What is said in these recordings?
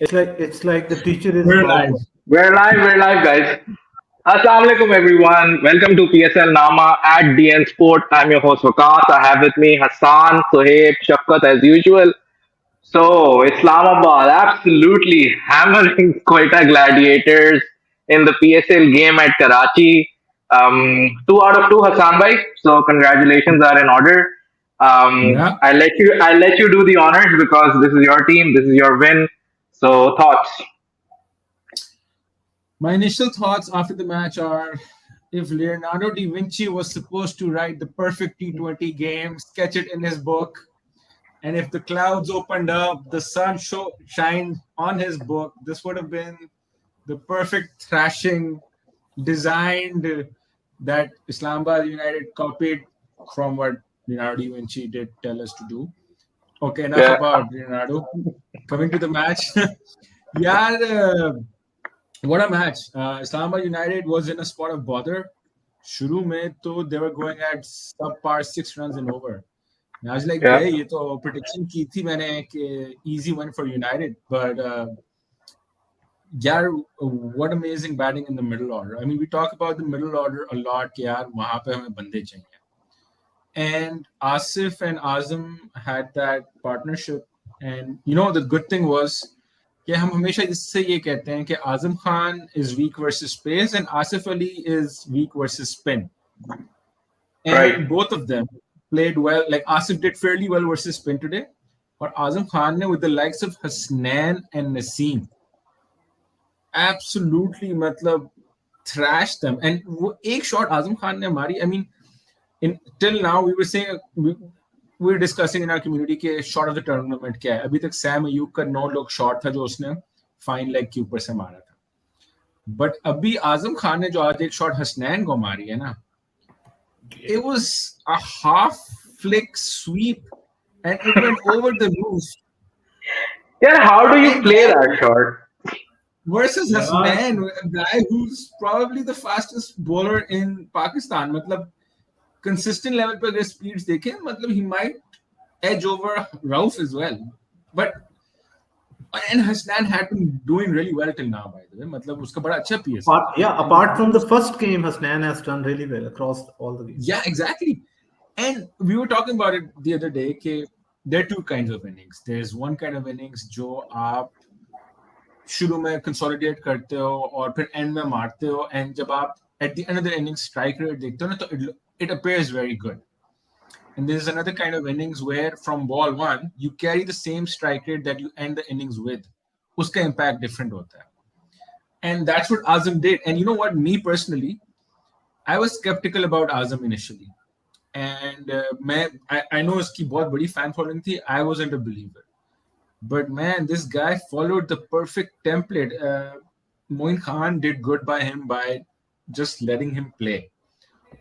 It's like the teacher is We're bound. live. We're live, guys. Assalamu alaikum, everyone. Welcome to PSLnama at DN Sport. I'm your host, Waqas. I have with me Hassan, Sohaib, Sahfqat as usual. So, Islamabad absolutely hammering Quetta Gladiators in the PSL game at Karachi. 2 out of 2, Hassan bhai. So, congratulations are in order. Yeah. I let you do the honors because this is your team, this is your win. So, thoughts? My initial thoughts after the match are if Leonardo da Vinci was supposed to write the perfect T20 game, sketch it in his book, and if the clouds opened up, the sun shined on his book, this would have been the perfect thrashing designed that Islamabad United copied from what Leonardo da Vinci did tell us to do. Okay, enough Yeah. about Leonardo. Coming to the match. Yeah, what a match. Islamabad United was in a spot of bother. शुरू में तो they were going at subpar 6 runs and over. And I was like, Yeah. भाई ये तो prediction की थी मैंने कि easy win for United. But यार, what amazing batting in the middle order. I mean, we talk about the middle order a lot कि यार वहाँ पे हमें बंदे चाहिए. And Asif and Azam had that partnership. And you know, the good thing was कि हम हमेशा इससे ये कहते हैं कि Azam Khan is weak versus pace and Asif Ali is weak versus spin. Right. And both of them played well. Like Asif did fairly well versus spin today. But Azam Khan ne with the likes of Hasnan and Naseem absolutely matlab thrashed them. And एक shot Azam Khan ने मारी. I mean, till now we were saying we were discussing in our community के shot of the tournament क्या है. अभी तक Sam Ayub का 9 लोग shot था जो उसने fine leg के ऊपर से मारा था. But अभी आजम खान ने जो आज एक shot हसनैन को मारी है ना, it was a half flick sweep and it went over the roof. Yeah, how do you And play yeah, that shot? versus Yeah, Hasnan, a guy who's probably the fastest bowler in Pakistan. मतलब consistent level पे अगर speeds देखें, मतलब he might edge over Rauf as well. But and Hasnan had been doing really well till now, by the way. मतलब उसका बड़ा अच्छा PSL था. And apart he from the was, first game, Hasnan has done really well across all the games. yeah, exactly. And we were talking about it the other day. कि there are two kinds of innings. There's one kind of innings जो आप शुरू में consolidate करते हो और फिर end में मारते हो. And जब आप at the end of the innings strike rate देखते हो ना, तो it appears very good. And there's another kind of innings where from ball one, you carry the same strike rate that you end the innings with. Uska impact different hota hai. And that's what Azam did. And you know what? Me personally, I was skeptical about Azam initially. And I know uski bahut badi fan following thi. I wasn't a believer. But man, this guy followed the perfect template. Moin Khan did good by him by just letting him play.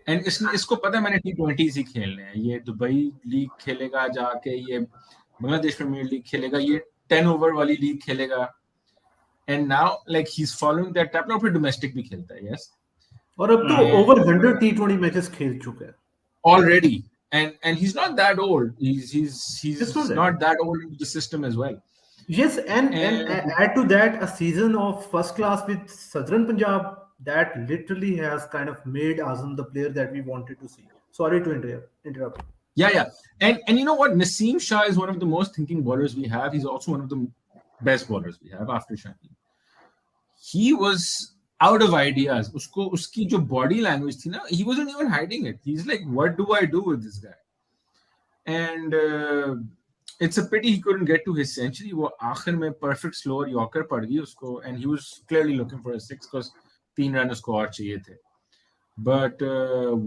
And इसको पता है मैंने T20s ही खेलने हैं. ये Dubai league खेलेगा जाके, ये बांग्लादेश प्रीमियर लीग खेलेगा, ये 10 ओवर वाली लीग खेलेगा. And now like he is following that type. फिर डोमेस्टिक भी खेलता है. यस. और अब तो ओवर 100 T20 मैचेस खेल चुका है. Already. And he's not that old. It's not He's that. not that old into the system as well. Yes, and And add to that a season of first class with Southern Punjab that literally has kind of made Azam the player that we wanted to see. Sorry to interrupt. yeah. And you know what? Naseem Shah is one of the most thinking bowlers we have. He's also one of the best bowlers we have after Shaheen. He was out of ideas. Uski jo body language thi na, he wasn't even hiding it. He's like, what do I do with this guy? And it's a pity he couldn't get to his century. वो आखिर में perfect slower Yorker पड़ गई उसको, and he was clearly looking for a 6 because 3 run उसको और चाहिए थे. But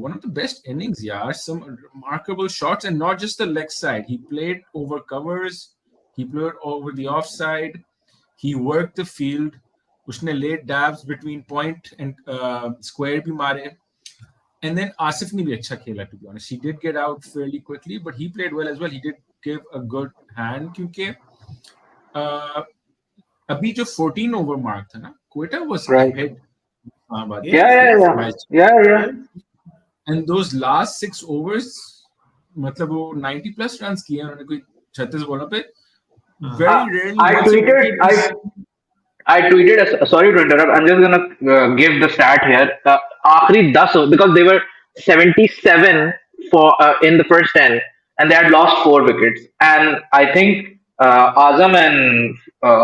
one of the best innings, yeah, some remarkable shots, and not just the leg side. He played over covers, he played over the offside, he worked the field. उसने laid dabs between point and square भी मारे. And then Asif ने भी अच्छा खेला, to be honest. He did get out fairly quickly, but he played well as well. He did give a good hand क्योंकि अभी जो 14 over mark था ना, Quetta was Right. ahead. Yeah, Yes, yeah, yes, yeah. Yeah, yeah. And those last 6 overs, मतलब वो 90 plus runs किए उन्होंने कोई 36 बॉलों पे. very rarely I once a tweeted, decade we see. I tweeted, sorry to interrupt, I'm just gonna give the stat here. Aakhri 10, because they were 77 for in the first 10, and they had lost 4 wickets. And I think Azam and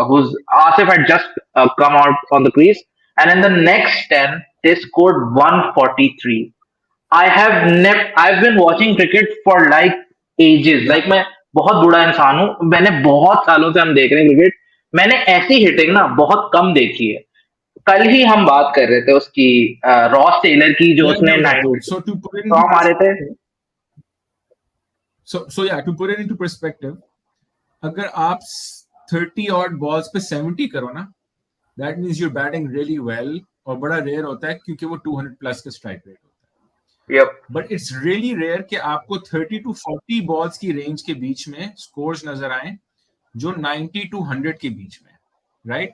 who's Asif had just come out on the crease, and in the next 10, they scored 143. I've been watching cricket for like ages. Yeah, Like मैं बहुत बूढ़ा इंसान हूँ. मैंने बहुत सालों से हम देख रहे हैं क्रिकेट. मैंने ऐसी हिटिंग ना बहुत कम देखी है. कल ही हम बात कर रहे थे उसकी रॉस टेलर की जो yeah, उसने no doubt. 9 So to put it into 100 मारे थे. perspective, so yeah, to put it into perspective, अगर आप 30 odd balls पे 70 करो ना, that means you're batting really well, और बड़ा rare होता है क्योंकि वो 200 plus का strike rate होता है. Yep. But it's really rare कि आपको 30 to 40 balls की range के बीच में scores नजर आए जो 90 to 100 के बीच में, right?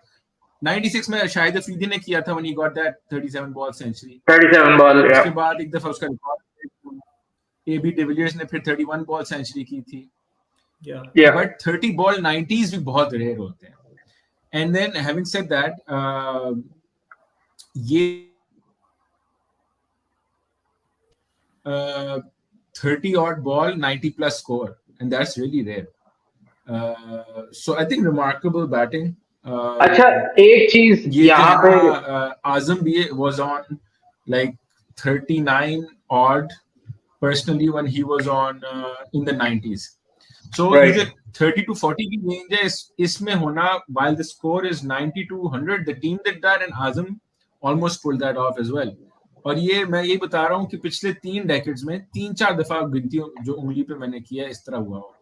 96 में शाहिद अफरीदी ने किया था when he got that 37 ball century. 37 ball. उसके Yeah. बाद एक दफा उसका रिकॉर्ड AB डिविलियर्स ने फिर 31 बॉल सेंचुरी की थी. Yeah. But 30 ball 90s भी बहुत रेयर होते हैं. And then having said that, ये 30 odd ball 90 plus score, and that's really rare. So I think remarkable batting. अच्छा एक चीज ये यहाँ पे Azam भी was on like 39 odd personally when he was on in the 90s. So Right. ये 30 to 40 की range है इसमें होना, while the score is 90 to 100, the team did that and Azam almost pulled that off as well. और ये मैं ये बता रहा हूँ कि पिछले 3 decades में 3-4 दफा गिनती जो उंगली पे मैंने किया इस तरह हुआ हो,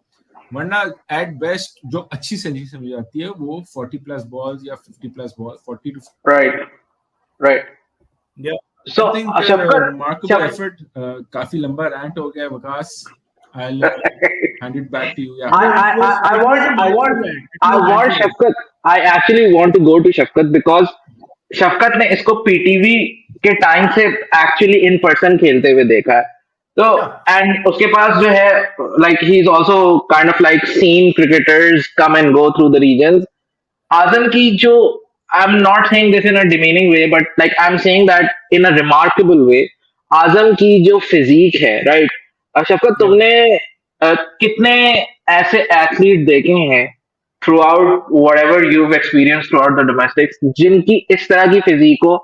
वरना एट बेस्ट जो अच्छी सेंचुरी समझी जाती है वो 40 प्लस बॉल्स या 50 plus ball 40 to right. Yeah. So I think Shavkat, remarkable effort. काफी लंबा rant हो गया Waqas. I'll hand it back to you. Yeah. I want Shavkat. I actually want to go to Shavkat because Shavkat ने इसको PTV के time से actually in person खेलते हुए देखा है. तो and उसके पास जो है like he's also kind of like seen cricketers come and go through the regions. Azam की जो I'm not saying this in a demeaning way, but like I'm saying that in a remarkable way. Azam की जो physique है, right? शफकत तुमने कितने ऐसे athlete देखे हैं through out what ever you experience through out the domestics जिनकी इस तरह की फिजिक हो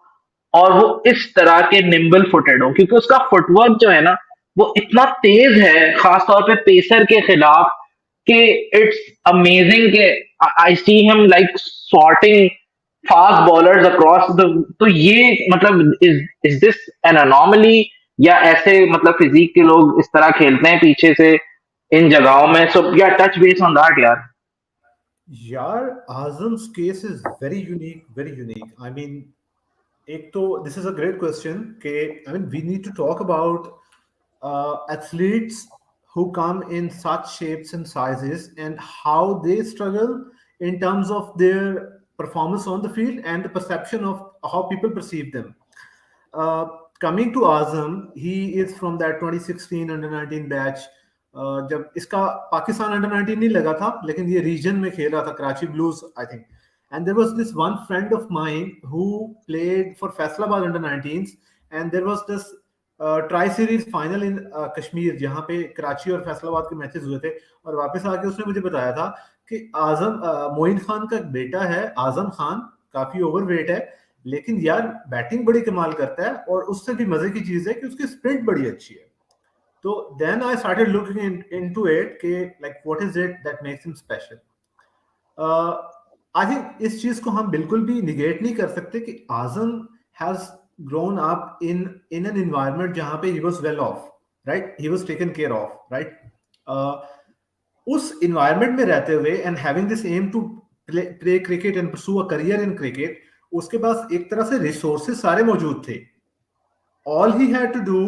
और वो इस तरह के निम्बल फुटेड हो, क्योंकि उसका फुटवर्क जो है ना वो इतना तेज है खासतौर पे पेसर के खिलाफ कि इट्स अमेजिंग के I see him like sorting fast bowlers across the. तो ये मतलब इज दिस एन अनॉमली या ऐसे मतलब फिजिक के लोग इस तरह खेलते हैं पीछे से इन जगहों में? सो या टच बेस ऑन दैट यार Azam's case is very unique. I mean एक तो this is a great question के I mean we need to talk about athletes who come in such shapes and sizes and how they struggle in terms of their performance on the field and the perception of how people perceive them. Coming to Azam, he is from that 2016 under-19 batch. जब इसका Pakistan under 19 नहीं लगा था लेकिन ये reason में खेल रहा था, Karachi blues I think. And there was this one friend of mine who played for Faisalabad under-19s and there was this tri series final इन कश्मीर जहां पे कराची और फैसलाबाद के मैचेस हुए थे और वापस आके उसने मुझे बताया था कि आजम मोइन खान का बेटा है आजम खान, काफी ओवरवेट है लेकिन यार बैटिंग बड़ी कमाल करता है और उससे भी मजे की चीज है कि उसकी स्प्रिंट बड़ी अच्छी है. तो then I started looking into it कि like what is it that makes him special. I think इस चीज को हम बिल्कुल भी निगेट नहीं कर सकते कि आजम has grown up in an environment jahan pe he was well off, right? He was taken care of, right? Us environment mein rehte hue and having this aim to play cricket and pursue a career in cricket, uske paas ek tarah se resources sare maujood the. All he had to do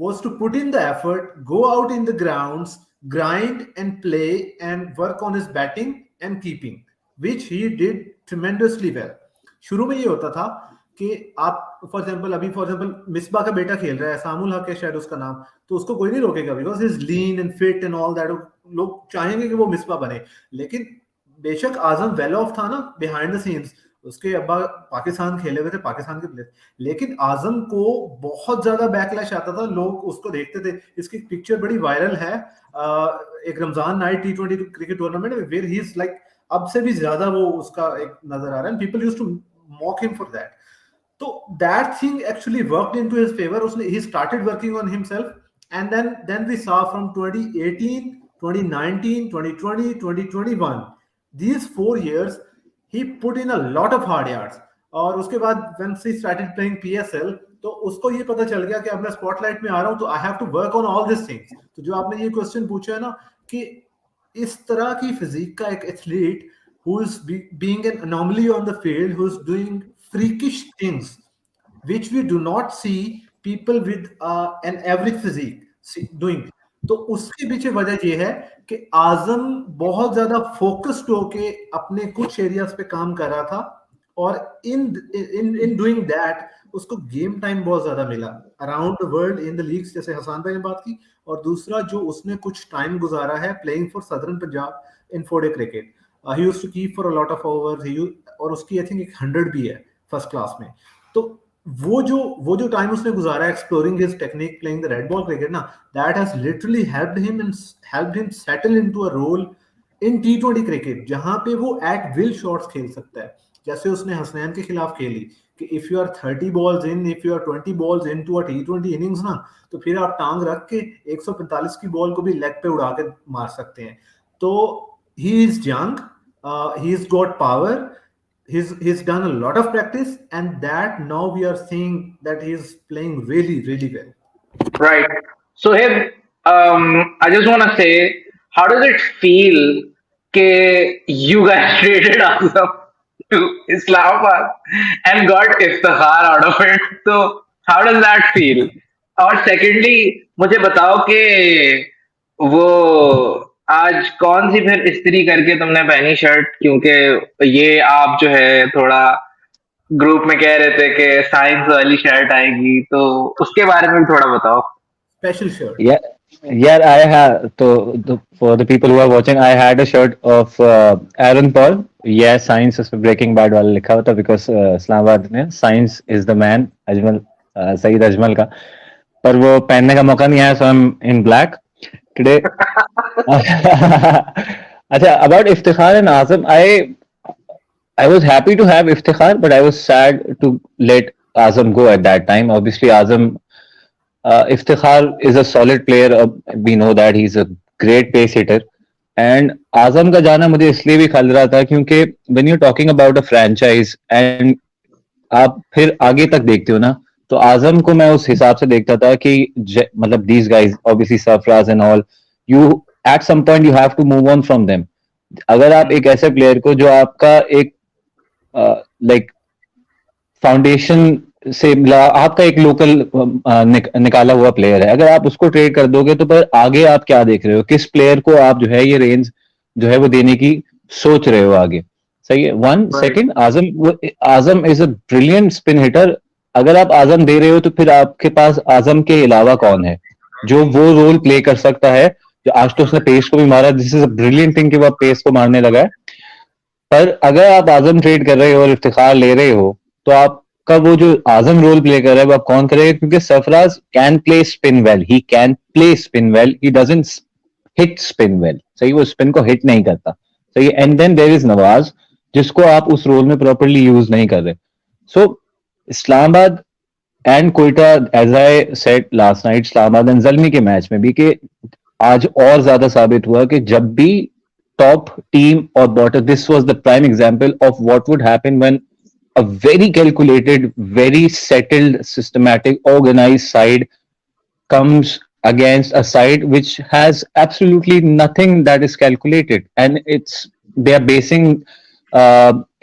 was to put in the effort, go out in the grounds, grind and play and work on his batting and keeping, which he did tremendously well. शुरू में ये होता था कि आप for example Misbah का बेटा खेल रहा है, सामुल हक है शायद उसका नाम, तो उसको कोई नहीं रोकेगा because he is lean and fit and all that. लोग चाहेंगे कि वो मिसबा बने, लेकिन बेशक आजम वेल ऑफ था ना बिहाइंड द सीन्स, उसके अब्बा पाकिस्तान खेले हुए थे, पाकिस्तान के प्लेयर, लेकिन आजम को बहुत ज्यादा बैकलैश आता था, लोग उसको देखते थे। इसकी पिक्चर बड़ी वायरल है, एक Ramzan night T20 cricket tournament में, वेयर ही इज लाइक, अब से भी ज्यादा वो उसका एक नजर आ रहा है, people used to mock him for that. तो that thing actually worked into his favour, उसने ही started working on himself, and then we saw from 2018, 2019, 2020, 2021, these 4 years he put in a lot of hard yards। और उसके बाद when he started playing PSL, तो उसको ये पता चल गया कि अब मैं स्पॉटलाइट में आ रहा हूं, तो I have to work on all this things. तो जो आपने ये क्वेश्चन पूछा है ना कि इस तरह की फिजिक का एक athlete who is being an anomaly on the field, who is doing freakish things which we do not see people with an average doing। तो उसके पीछे वजह ये है कि आजम बहुत ज्यादा फोकस्ड होके अपने कुछ एरियाज पे काम कर रहा था, और इन इन इन डूइंग दैट उसको गेम टाइम बहुत ज्यादा मिला around the world in the leagues, जैसे हसान भाई ने बात की। और दूसरा जो उसने कुछ टाइम गुजारा है playing for southern Punjab in 4-डे cricket, he used to keep for a lot of overs, और उसकी आई थिंक एक 100 भी है फर्स्ट क्लास में। तो वो जो टाइम उसने गुजारा exploring his technique playing the red ball cricket ना, that has literally helped him settle into a role in T20 cricket, जहां पे वो एट विल शॉट्स खेल सकता है, जैसे उसने हसनैन के खिलाफ खेली कि if you are 30 balls in, if you are 20 balls in to a T20 innings ना, तो फिर आप टांग रख के 145 की बॉल को भी लेग पे उड़ा के मार सकते हैं। तो he is young, he is got power, he's done a lot of practice, and that now we are seeing that he's playing really really well। Right. So, hey, I just want to say, how does it feel that you guys traded Azam to Islamabad and got Iftikhar out of it? So, how does that feel? और secondly, मुझे बताओ कि वो आज कौन सी फिर इस्त्री करके तुमने पहनी शर्ट, क्योंकि ये आप जो है थोड़ा ग्रुप में कह रहे थे कि साइंस वाली शर्ट आएगी, तो उसके बारे में भी थोड़ा बताओ। Special shirt। Yeah, yeah, I have. So for the people who are watching, I had a shirt of Aaron Paul. Yeah, science is Breaking Bad वाला लिखा हुआ था because इस्लामाबाद में science is the man Ajmal Saeed Ajmal का, पर वो पहनने का मौका नहीं आया, so I'm in black today. अच्छा, about Iftikhar and Azam, I was happy to have Iftikhar, but I was sad to let Azam go at that time. Obviously, Azam, Iftikhar is a solid player. We know that he's a great pace hitter. And Azam का जाना मुझे इसलिए भी खल रहा था क्योंकि when you talking about a franchise and आप फिर आगे तक देखते हो ना, तो आजम को मैं उस हिसाब से देखता था कि मतलब these guys obviously Sarfaraz and all, you at some point you have to move on from them. अगर आप एक ऐसे प्लेयर को जो आपका एक लाइक फाउंडेशन से आपका एक लोकल निकाला हुआ प्लेयर है, अगर आप उसको ट्रेड कर दोगे तो पर आगे आप क्या देख रहे हो, किस प्लेयर को आप जो है ये रेंज जो है वो देने की सोच रहे हो आगे। सही है। One second, Azam is a brilliant spin hitter. अगर आप आजम दे रहे हो तो फिर आपके पास आजम के अलावा कौन है जो वो रोल प्ले कर सकता है। जो आज तो उसने पेस को भी मारा, this is a brilliant thing कि वो पेस को मारने लगा है। पर अगर आप आजम ट्रेड कर रहे हो और इफ्तिखार ले रहे हो तो आपका वो जो आजम रोल प्ले कर रहा है वो आप कौन करेगा, क्योंकि Sarfaraz can play spin well, he can play spin well, he doesn't hit spin well. सही, वो स्पिन को हिट नहीं करता। सही। And then there is Nawaz जिसको आप उस रोल में प्रॉपरली यूज नहीं कर रहे। So Islamabad and Quetta, as I said last night, Islamabad and Zalmi के मैच में भी कि आज और ज्यादा साबित हुआ कि जब भी top team or bottom, this was the prime example of what would happen when a very calculated, very settled, systematic, organized side comes against a side which has absolutely nothing that is calculated, and they are basing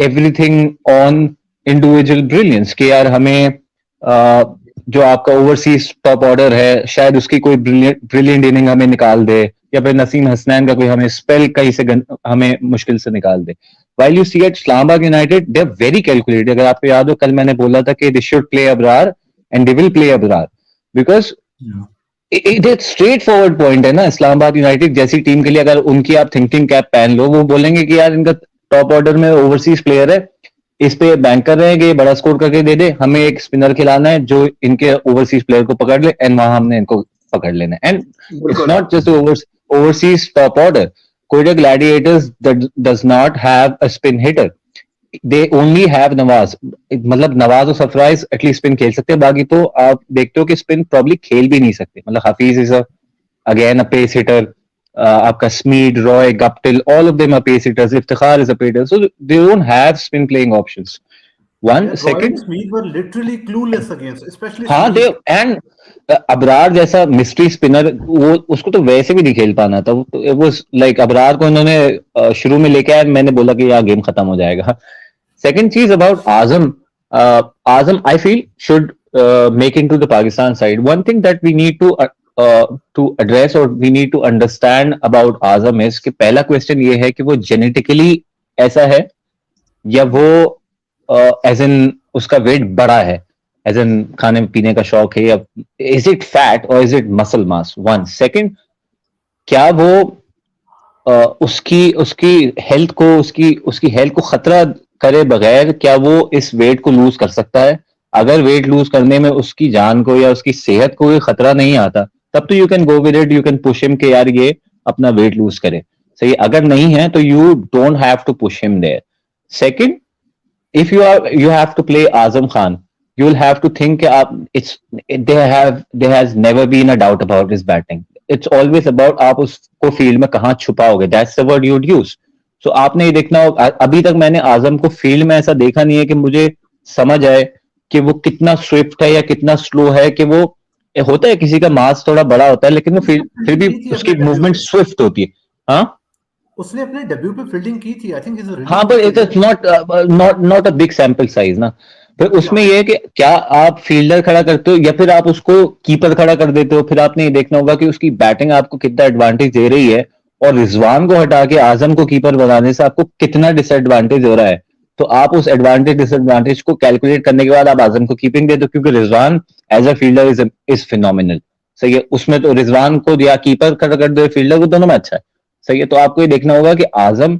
everything on individual brilliance कि यार हमें जो आपका overseas top order है शायद उसकी कोई brilliant inning हमें निकाल दे, या फिर नसीम हसनैन का कोई हमें स्पेल कहीं से हमें मुश्किल से निकाल दे। While you see at Islamabad United, they are very calculated. अगर आपको याद हो कल मैंने बोला था कि they should play Abrar and they will play Abrar because एक स्ट्रेट फॉरवर्ड पॉइंट है ना, इस्लामाबाद यूनाइटेड जैसी टीम के लिए अगर उनकी आप थिंकिंग कैप पहन लो, वो बोलेंगे कि यार इनका टॉप ऑर्डर में ओवरसीज प्लेयर है, इस पे बैंक कर रहे हैं कि बड़ा स्कोर करके दे दे, हमें एक स्पिनर खिलाना है जो इनके ओवरसीज प्लेयर को पकड़ ले, एंड वहां हमने इनको पकड़ लेना है। एंड इट्स बिल्कुल। Not just overseas top order, Quetta Gladiators does not have a spin hitter, they only have Nawaz, मतलब नवाज और सरफराज एटलीस्ट स्पिन खेल सकते हैं, बाकी तो आप देखते हो कि स्पिन प्रॉब्ली खेल भी नहीं सकते। मतलब Hafeez is again a pace hitter, आपका Smeed, Roy, Guptill, all of them are pace hitters, Iftikhar is a pace hitter, so they don't have spin playing options. One Yeah, Roy and second, Smith were literally clueless against, especially हाँ दे, Smith. And Abrar जैसा mystery spinner, वो उसको तो वैसे भी नहीं खेल पाना था, वो वाज लाइक अबरार को इन्होंने शुरू में लेके आया, मैंने बोला कि यार गेम खत्म हो जाएगा। Second cheese about Azam. Azam, I feel, should make into the Pakistan side. One thing that we need to address or we need to understand about Azam is कि पहला question ये है कि वो genetically ऐसा है, या वो एज इन उसका वेट बड़ा है, एज इन खाने पीने का शौक है, या इज इट फैट और is it muscle mass. One second, क्या वो उसकी उसकी हेल्थ को उसकी उसकी हेल्थ को खतरा करे बगैर क्या वो इस वेट को लूज कर सकता है? अगर वेट लूज करने में उसकी जान को या उसकी सेहत को कोई खतरा नहीं आता, तब तो you can go with it, you can push him के यार ये अपना वेट लूज करे, सही। अगर नहीं है तो you don't have to push him there. Second, if you have to play Azam Khan, you will have to think it's there has never been a doubt about his batting. It's always about आप उसको field में कहाँ छुपाओगे, that's the word you'd use. So आपने ये देखना होगा, अभी तक मैंने आजम को फील्ड में ऐसा देखा नहीं है कि मुझे समझ आए कि वो कितना स्विफ्ट है या कितना स्लो है, कि वो होता है किसी का मास थोड़ा बड़ा होता है लेकिन वो फिर फील्डिंग भी की थी उसकी अपने डेब्यू मूवमेंट पे। स्विफ्ट होती है। हाँ उसने अपने डेब्यू पे फील्डिंग की थी। I think is a really हाँ, गुड पर it fielder. Is not a big sample size ना। फिर या उसमें ये है कि क्या आप फील्डर खड़ा करते हो या फिर आप उसको कीपर खड़ा कर देते हो, फिर आपने ये देखना होगा कि उसकी बैटिंग आपको कितना एडवांटेज दे रही है, और रिजवान को हटा के आजम को कीपर बनाने से आपको कितना डिसएडवांटेज हो रहा है। तो आप उस एडवांटेज डिसएडवांटेज को कैलकुलेट करने के बाद आप आजम को कीपिंग दे दो, क्योंकि Rizwan as a fielder is phenomenal, सही है। उसमें तो रिजवान को या कीपर खड़ा कर दो, फील्डर को, दोनों में अच्छा है, सही है। तो आपको ये देखना होगा कि आजम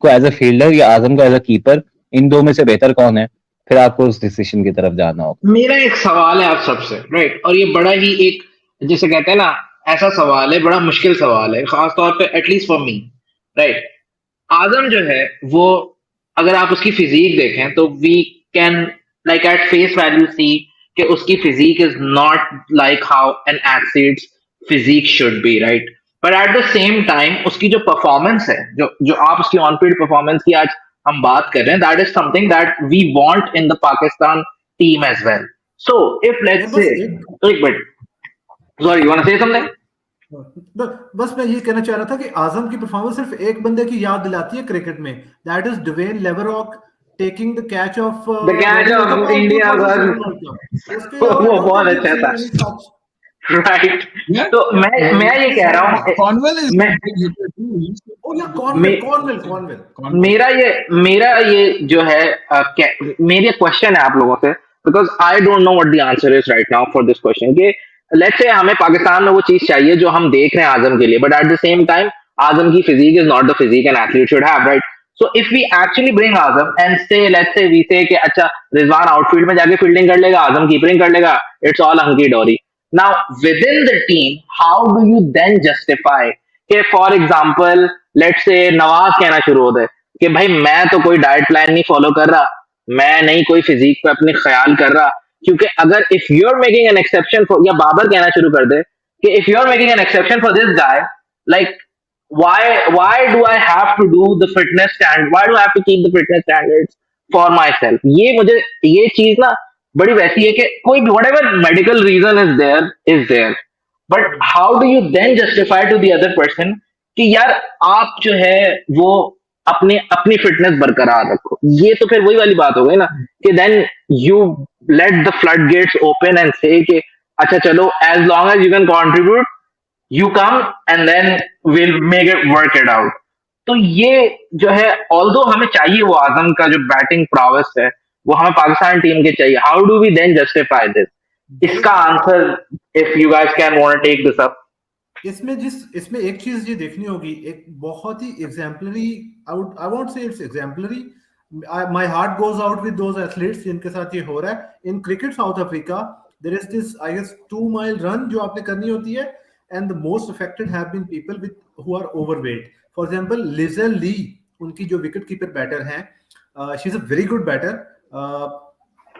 को एज अ फील्डर या आजम को एज अ कीपर, इन दो में से बेहतर कौन है, फिर आपको उस डिसीजन की तरफ जाना होगा। मेरा एक सवाल है आप सबसे, राइट, और ये बड़ा ही एक, जिसे कहते हैं ना, ऐसा सवाल है, बड़ा मुश्किल सवाल है, खास तौर पे at least for me, right. Azam जो है वो, अगर आप उसकी फिजिक देखें तो we can like at face value see कि उसकी physique is not like how an athlete's physique should be, right. But at the same time उसकी जो परफॉर्मेंस है, जो जो आप उसकी ऑन फील्ड परफॉर्मेंस की आज हम बात कर रहे हैं, that is something that we want in the Pakistan team as well. So if मैं लेट्स से, बस एक एक minute, sorry, you want to say something? बस मैं ये कहना चाह रहा था कि आजम की परफॉर्मेंस सिर्फ एक बंदे की याद दिलाती है क्रिकेट में, that is Dwayne Leverock taking the catch of the catch Robin of Uthappa in India 2007 world, world cup. उसके अलावा वो आई डोंट बहुत थिंक वी हैव अच्छा सीन था, एनी सच। राइट। Yeah. तो मैं ये कह रहा हूँ, Cornwell is मैं a big hitter too. ओ या मे, कॉर्नवेल। Cornwell. मेरा ये जो है, मेरी क्वेश्चन है आप लोगों से, because I don't know what the answer is right now for this question, कि लेट्स से हमें पाकिस्तान में वो चीज चाहिए जो हम देख रहे हैं आजम के लिए, but at the same time Azam की physique is not the physique an athlete should have, right. So if we actually bring Azam and say let's say we say कि अच्छा, रिजवान आउटफील्ड में जाके फील्डिंग कर लेगा, आजम कीपिंग कर लेगा, it's all hunky dory. Now within the team, how do you then justify कि for example let's say Nawaz कहना शुरू हो दे कि भाई मैं तो कोई डाइट प्लान नहीं फॉलो कर रहा, मैं नहीं कोई फिजिक पे अपने ख्याल कर रहा, क्योंकि अगर if you are making an exception for, या बाबर कहना शुरू कर दे कि if you are making an exception for this guy, like why do I have to do the fitness stand, why do I have to keep the fitness standards for myself? ये मुझे ये चीज ना बड़ी वैसी है कि कोई भी whatever medical reason is there, but how do you then justify to the other person कि यार आप जो है वो अपने अपनी फिटनेस बरकरार रखो। ये तो फिर वही वाली बात हो गई ना कि then you let the flood gates open and say कि अच्छा चलो, as long as you can contribute, you come and then will make it work it out. तो ये जो है, ऑल्दो हमें चाहिए वो आजम का जो बैटिंग प्रोवेस है, वो हमें पाकिस्तान टीम के चाहिए, how do we then justify this ये इसका answer, if you guys can want to take this up. इसमें एक चीज ये देखनी होगी, एक बहुत ही exemplary, I won't say it's exemplary, my heart goes out with those athletes जिनके साथ ये हो रहा है in cricket South Africa. There is this I guess 2 mile run जो आपने करनी होती है, and the most affected have been people with who are overweight. For example Lizelle Lee, उनकी जो विकेट कीपर बैटर हैं, she is a very good batter,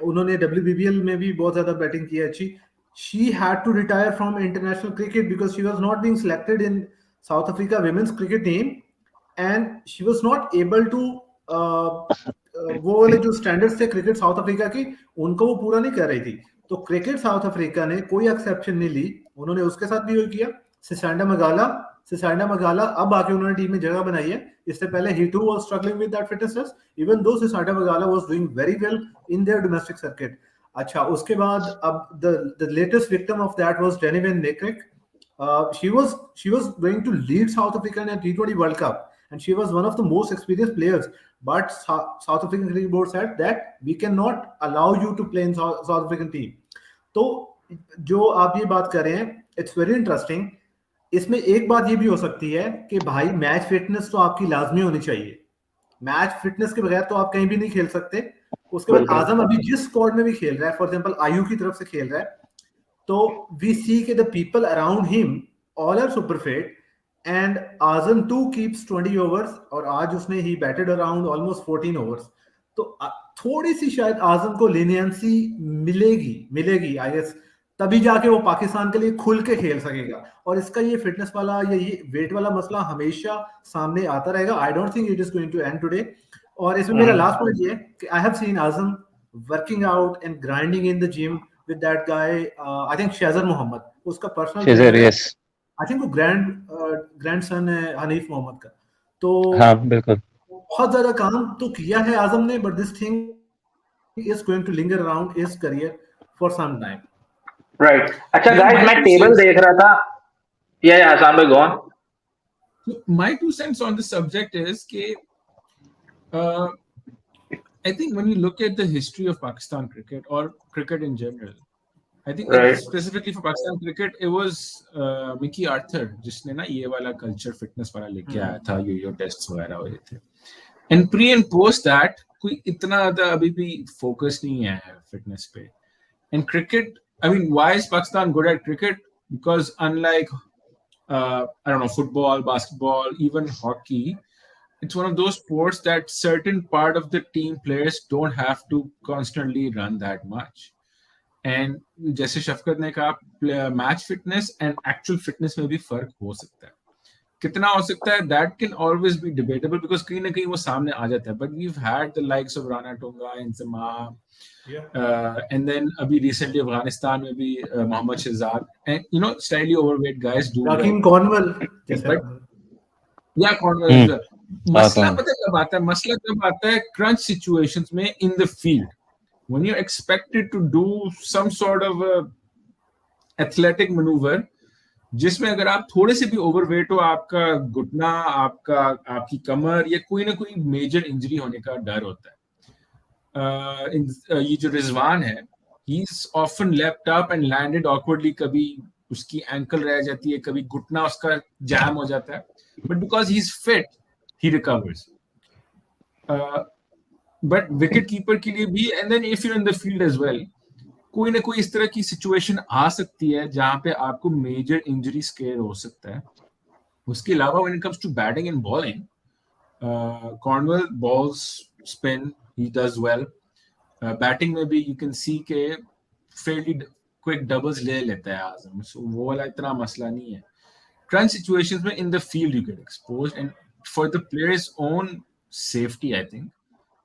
उन्होंने WBBL में भी बहुत ज्यादा बैटिंग की है अच्छी। She had to retire from international cricket because she was not being selected in South Africa women's cricket team, and she was not able to वो वाले जो स्टैंडर्ड्स थे क्रिकेट साउथ अफ्रीका की, उनको वो पूरा नहीं कर रही थी। तो क्रिकेट साउथ अफ्रीका ने कोई एक्सेप्शन नहीं ली, उन्होंने उसके साथ भी वही किया। सिसांडा मगाला अब आके उन्होंने टीम में जगह बनाई है। इससे पहले he too was struggling with that fitness, even though Sisanda मगाला was doing very well in their domestic circuit. अच्छा, उसके बाद अब the latest victim of that was Denivin Nekrik. She was going to lead South Africa in a T20 World Cup, and she was one of the most experienced players. But South African Cricket Board said that we cannot allow you to play in South African team. तो जो आप ये बात कर रहे हैं, it's very interesting. इसमें एक बात ये भी हो सकती है कि भाई मैच फिटनेस तो आपकी लाजमी होनी चाहिए, मैच फिटनेस के बगैर तो आप कहीं भी नहीं खेल सकते। उसके बाद आजम अभी जिस स्क्वाड में भी खेल रहा है, फॉर एग्जांपल आयु की तरफ से खेल रहा है, तो वी सी के the people around him all are super fit, and Azam too keeps 20 overs, और आज उसने ही बैटेड अराउंड ऑलमोस्ट 14 ओवर्स। तो थोड़ी सी शायद आजम को लीनियंसी मिलेगी आई गेस, तभी जाके वो पाकिस्तान के लिए खुल के खेल सकेगा। और इसका ये फिटनेस वाला या ये वेट वाला मसला हमेशा सामने आता रहेगा। I don't think it is going to end today. और इसमें मेरा लास्ट पॉइंट ये है कि I have seen Azam working out and grinding in the gym with that guy, I think Shehzar Mohammad, उसका पर्सनल यस, आई थिंक वो ग्रैंडसन है हनीफ मोहम्मद का। तो हाँ बिल्कुल, बहुत ज्यादा काम तो किया है आजम ने, but this thing is going to linger around his career for some time. Right. अच्छा गाइस, मैं टेबल देख रहा था। या हसन भाई, go on. My 2 cents on the subject is that I think when you look at the history of Pakistan cricket or cricket in general, I think specifically for Pakistan cricket, it was Mickey Arthur जिसने ना ये वाला culture fitness वाला लेके आया था, यो tests वगैरह हुए थे। And pre and post that कोई इतना ज़्यादा अभी भी focus नहीं है fitness पे। And cricket, I mean, why is Pakistan good at cricket? Because unlike I don't know, football, basketball, even hockey, it's one of those sports that certain part of the team players don't have to constantly run that much. And जैसे शफकत ने कहा, match fitness and actual fitness में भी फर्क हो सकता है। कितना हो सकता है, that can always be debatable, because कहीं ना कहीं वो सामने आ जाता है। But we had the likes of Rana टोंगा, इंजमा, एंड देन अभी रिसेंटली अफगानिस्तान में भी Mohammad Shahzad, and you know slightly overweight guys do Rahkeem Cornwall, या कॉर्नवेल। मसला पता कब आता है? मसला कब आता है? क्रंच सिचुएशंस में इन the field, when you're expected to do some sort of a athletic maneuver, जिसमें अगर आप थोड़े से भी ओवरवेट हो, आपका घुटना, आपकी कमर, या कोई ना कोई मेजर इंजरी होने का डर होता है। ये जो रिजवान है, he's often leapt up and landed awkwardly, कभी उसकी एंकल रह जाती है, कभी घुटना उसका जैम हो जाता है, but because he's fit he recovers. But wicket keeper के लिए भी, and then if you in the field as well, कोई ना कोई इस तरह की सिचुएशन आ सकती है जहां पे आपको मेजर इंजरी स्केयर हो सकता है। उसके अलावा when it comes to batting and bowling, Cornwall bowls spin, he does well. Batting में भी यू कैन सी के फेयरली क्विक डबल्स ले लेता है आजम, सो वो वाला इतना मसला नहीं है। क्रंच सिचुएशंस में इन the field you get exposed, and for the players own safety I think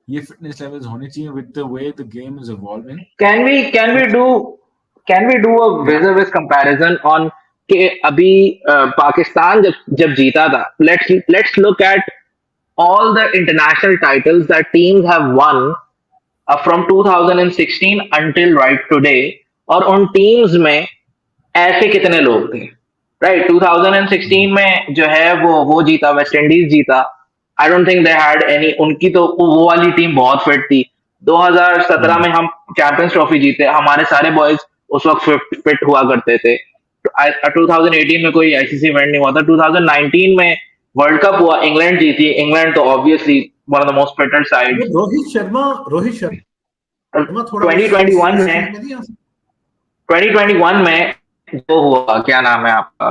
ये फिटनेस लेवल्स होने चाहिए with the way the game is evolving. Can we do a vis-a-vis comparison on कि अभी पाकिस्तान जब जीता था, let's look at all the international titles that teams have won from 2016 until right today, और उन teams में ऐसे कितने लोग थे, राइट? 2016 में जो है वो जीता, वेस्ट इंडीज जीता। आई don't think they had any, उनकी तो वो वाली टीम बहुत फिट थी। 2017 में हम चैंपियंस ट्रॉफी जीते, हमारे सारे बॉयज उस वक्त फिट हुआ करते थे. 2018 में कोई आईसीसी इवेंट नहीं हुआ था. 2019 में वर्ल्ड कप हुआ, इंग्लैंड जीती. इंग्लैंड तो obviously one of the most fitted side. Rohit Sharma थोड़ा इस 2021 चीज में में नहीं आ सकता. 2021 में जो हुआ, क्या नाम है आपका,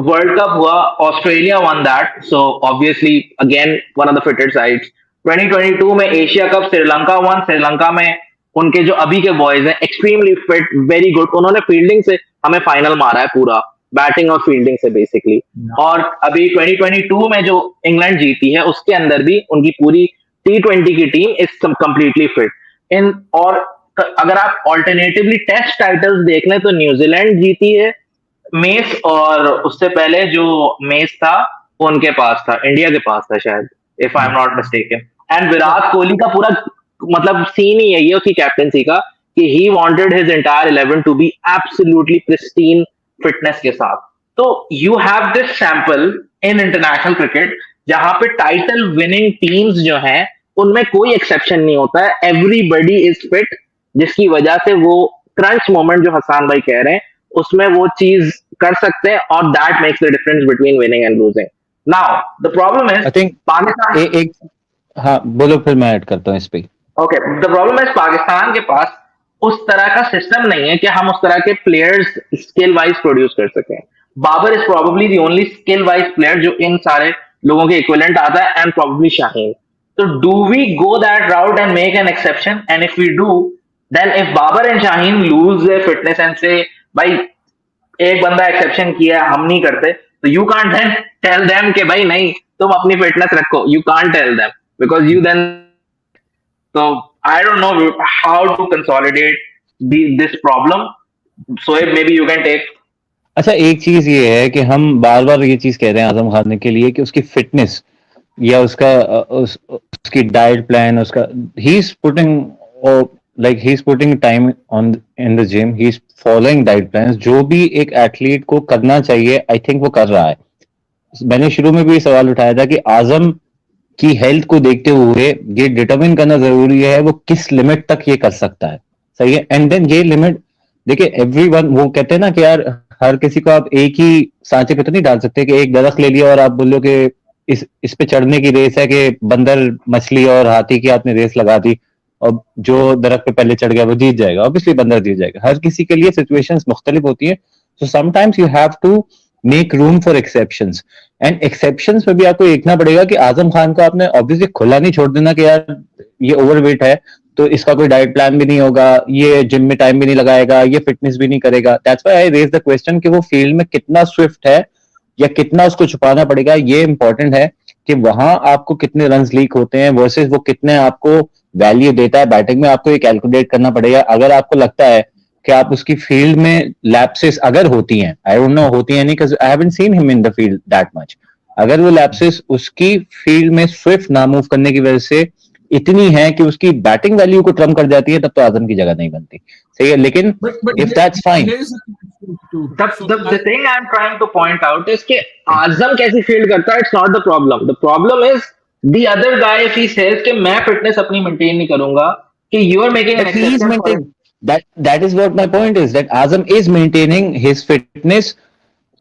वर्ल्ड कप हुआ, Australia won that, so obviously again one of the fitted sides. 2022 में Asia cup Sri Lanka one. Sri Lanka में उनके जो अभी के बॉयज हैं एक्सट्रीमली फिट, वेरी गुड. उन्होंने फील्डिंग से हमें फाइनल मारा है पूरा, बैटिंग और फील्डिंग से बेसिकली. और अभी 2022 में जो इंग्लैंड जीती है उसके अंदर भी उनकी पूरी T20 की team is completely fit in. और अगर आप ऑल्टरनेटिवली टेस्ट टाइटल्स देख लें तो न्यूजीलैंड जीती है मेस, और उससे पहले जो मेस था वो उनके पास था, इंडिया के पास था शायद, if I am not mistaken. And Virat Kohli का पूरा मतलब सीन ही यही है उसकी कैप्टनसी का कि he wanted his entire 11 to be absolutely pristine fitness के साथ. तो you have this sample in international cricket जहां पे टाइटल विनिंग टीम्स जो हैं उनमें कोई एक्सेप्शन नहीं होता है. एवरीबडी इज फिट, जिसकी वजह से वो क्रंच मोमेंट जो हसान भाई कह रहे हैं उसमें वो चीज कर सकते हैं, और that makes the difference between winning and losing. Now the problem is I think Pakistan. एक हाँ बोलो, फिर मैं ऐड करता हूँ इस पे. Okay, the problem is Pakistan के पास उस तरह का सिस्टम नहीं है कि हम उस तरह के प्लेयर्स स्किल वाइज प्रोड्यूस कर सकें. Babar is probably the only skill wise player जो इन सारे लोगों के इक्विवेलेंट आता है, एंड प्रोबेबली शाहीन. तो do we go that route and make an exception? And if we do, then if Babar and Shaheen lose their fitness and say भाई एक बंदा एक्सेप्शन किया हम नहीं करते, तो you can't then tell them कि भाई नहीं तुम अपनी फिटनेस रखो. You can't tell them because you then. So I don't know how to consolidate this problem. So maybe you can take. अच्छा, एक चीज ये है कि हम बार बार ये चीज कह रहे हैं आजम खान के लिए कि उसकी फिटनेस या उसका उसकी डाइट प्लान, उसका he is putting time on in the gym, he is following diet plan. जो भी एक एथलीट को करना चाहिए आई थिंक वो कर रहा है. मैंने शुरू में भी सवाल उठाया था कि आजम की हेल्थ को देखते हुए ये डिटरमिन करना जरूरी है वो किस लिमिट तक ये कर सकता है. सही है. एंड देन ये लिमिट देखिए, एवरीवन, वो कहते हैं ना कि यार हर किसी को आप एक ही सांचे पे तो नहीं डाल सकते कि एक दरख्त ले लिया और आप बोलो कि इस पे चढ़ने की रेस है कि बंदर, मछली और हाथी की आपने रेस लगा दी और जो दरख्त पे पहले चढ़ गया वो जीत जाएगा. ऑब्वियसली बंदर जीत जाएगा. हर किसी के लिए सिचुएशंस मुख्तलिफ होती है. So sometimes you have to make room for exceptions. And exceptions में भी आपको देखना पड़ेगा कि आजम खान को आपने ऑब्वियसली खुला नहीं छोड़ देना कि यार ये ओवरवेट है तो इसका कोई डाइट प्लान भी नहीं होगा, ये जिम में टाइम भी नहीं लगाएगा, ये फिटनेस भी नहीं करेगा. That's why I raise the question कि वो फील्ड में कितना स्विफ्ट है या कितना उसको छुपाना पड़ेगा. ये इंपॉर्टेंट है कि वहां आपको कितने रन लीक होते हैं वर्सेस वो कितने आपको वैल्यू देता है बैटिंग में. आपको ये कैलकुलेट करना पड़ेगा. अगर आपको लगता है कि आप उसकी फील्ड में लैप्सेस अगर होती हैं, आई डोंट नो होती हैं नहीं, because I haven't seen him in the field that much. अगर वो लैप्सेस उसकी फील्ड में स्विफ्ट ना मूव करने की वजह से इतनी है कि उसकी बैटिंग वैल्यू को ट्रम्प कर जाती है, तब तो आजम की जगह नहीं बनती. सही है. लेकिन if that's fine, The thing I'm trying to point out is कि आजम कैसी फील्ड करता है, it's not the problem. The problem is the other guy if he says कि मैं फिटनेस अपनी मेंटेन नहीं करूंगा, कि you are making an but he is exception for maintaining that is what my point is, that Azam is maintaining his fitness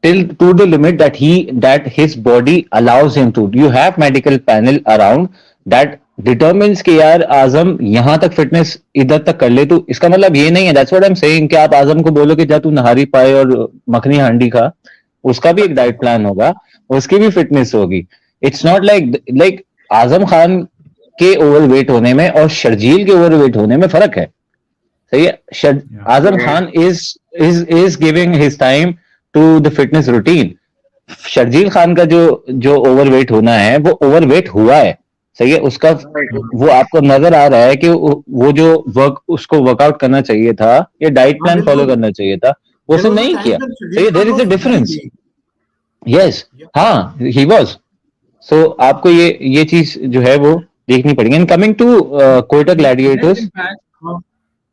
till to the limit that his body allows him to. You have medical panel around that determines कि यार आजम यहाँ तक fitness इधर तक कर ले. तो इसका मतलब ये नहीं है, that's what I am saying, कि आप आजम को बोलो कि जा तू नहारी पाए और मखनी हांडी खा. उसका भी एक डाइट प्लान होगा, उसकी भी फिटनेस होगी. It's not like Azam Khan के ओवरवेट होने में और शर्जील के ओवरवेट होने में फर्क है. सही है. Azam Khan is giving his time to the fitness routine. Sharjeel Khan का जो ओवरवेट होना है वो ओवरवेट हुआ है. सही है. उसका वो आपको नजर आ रहा है कि वो जो उसको वर्कआउट करना चाहिए था या डाइट प्लान फॉलो करना चाहिए था वो उसने नहीं किया. सही है. There is a difference. Yes, हाँ, ही वाज. सो आपको ये चीज जो है वो देखनी पड़ेगी. And coming to Quetta Gladiators,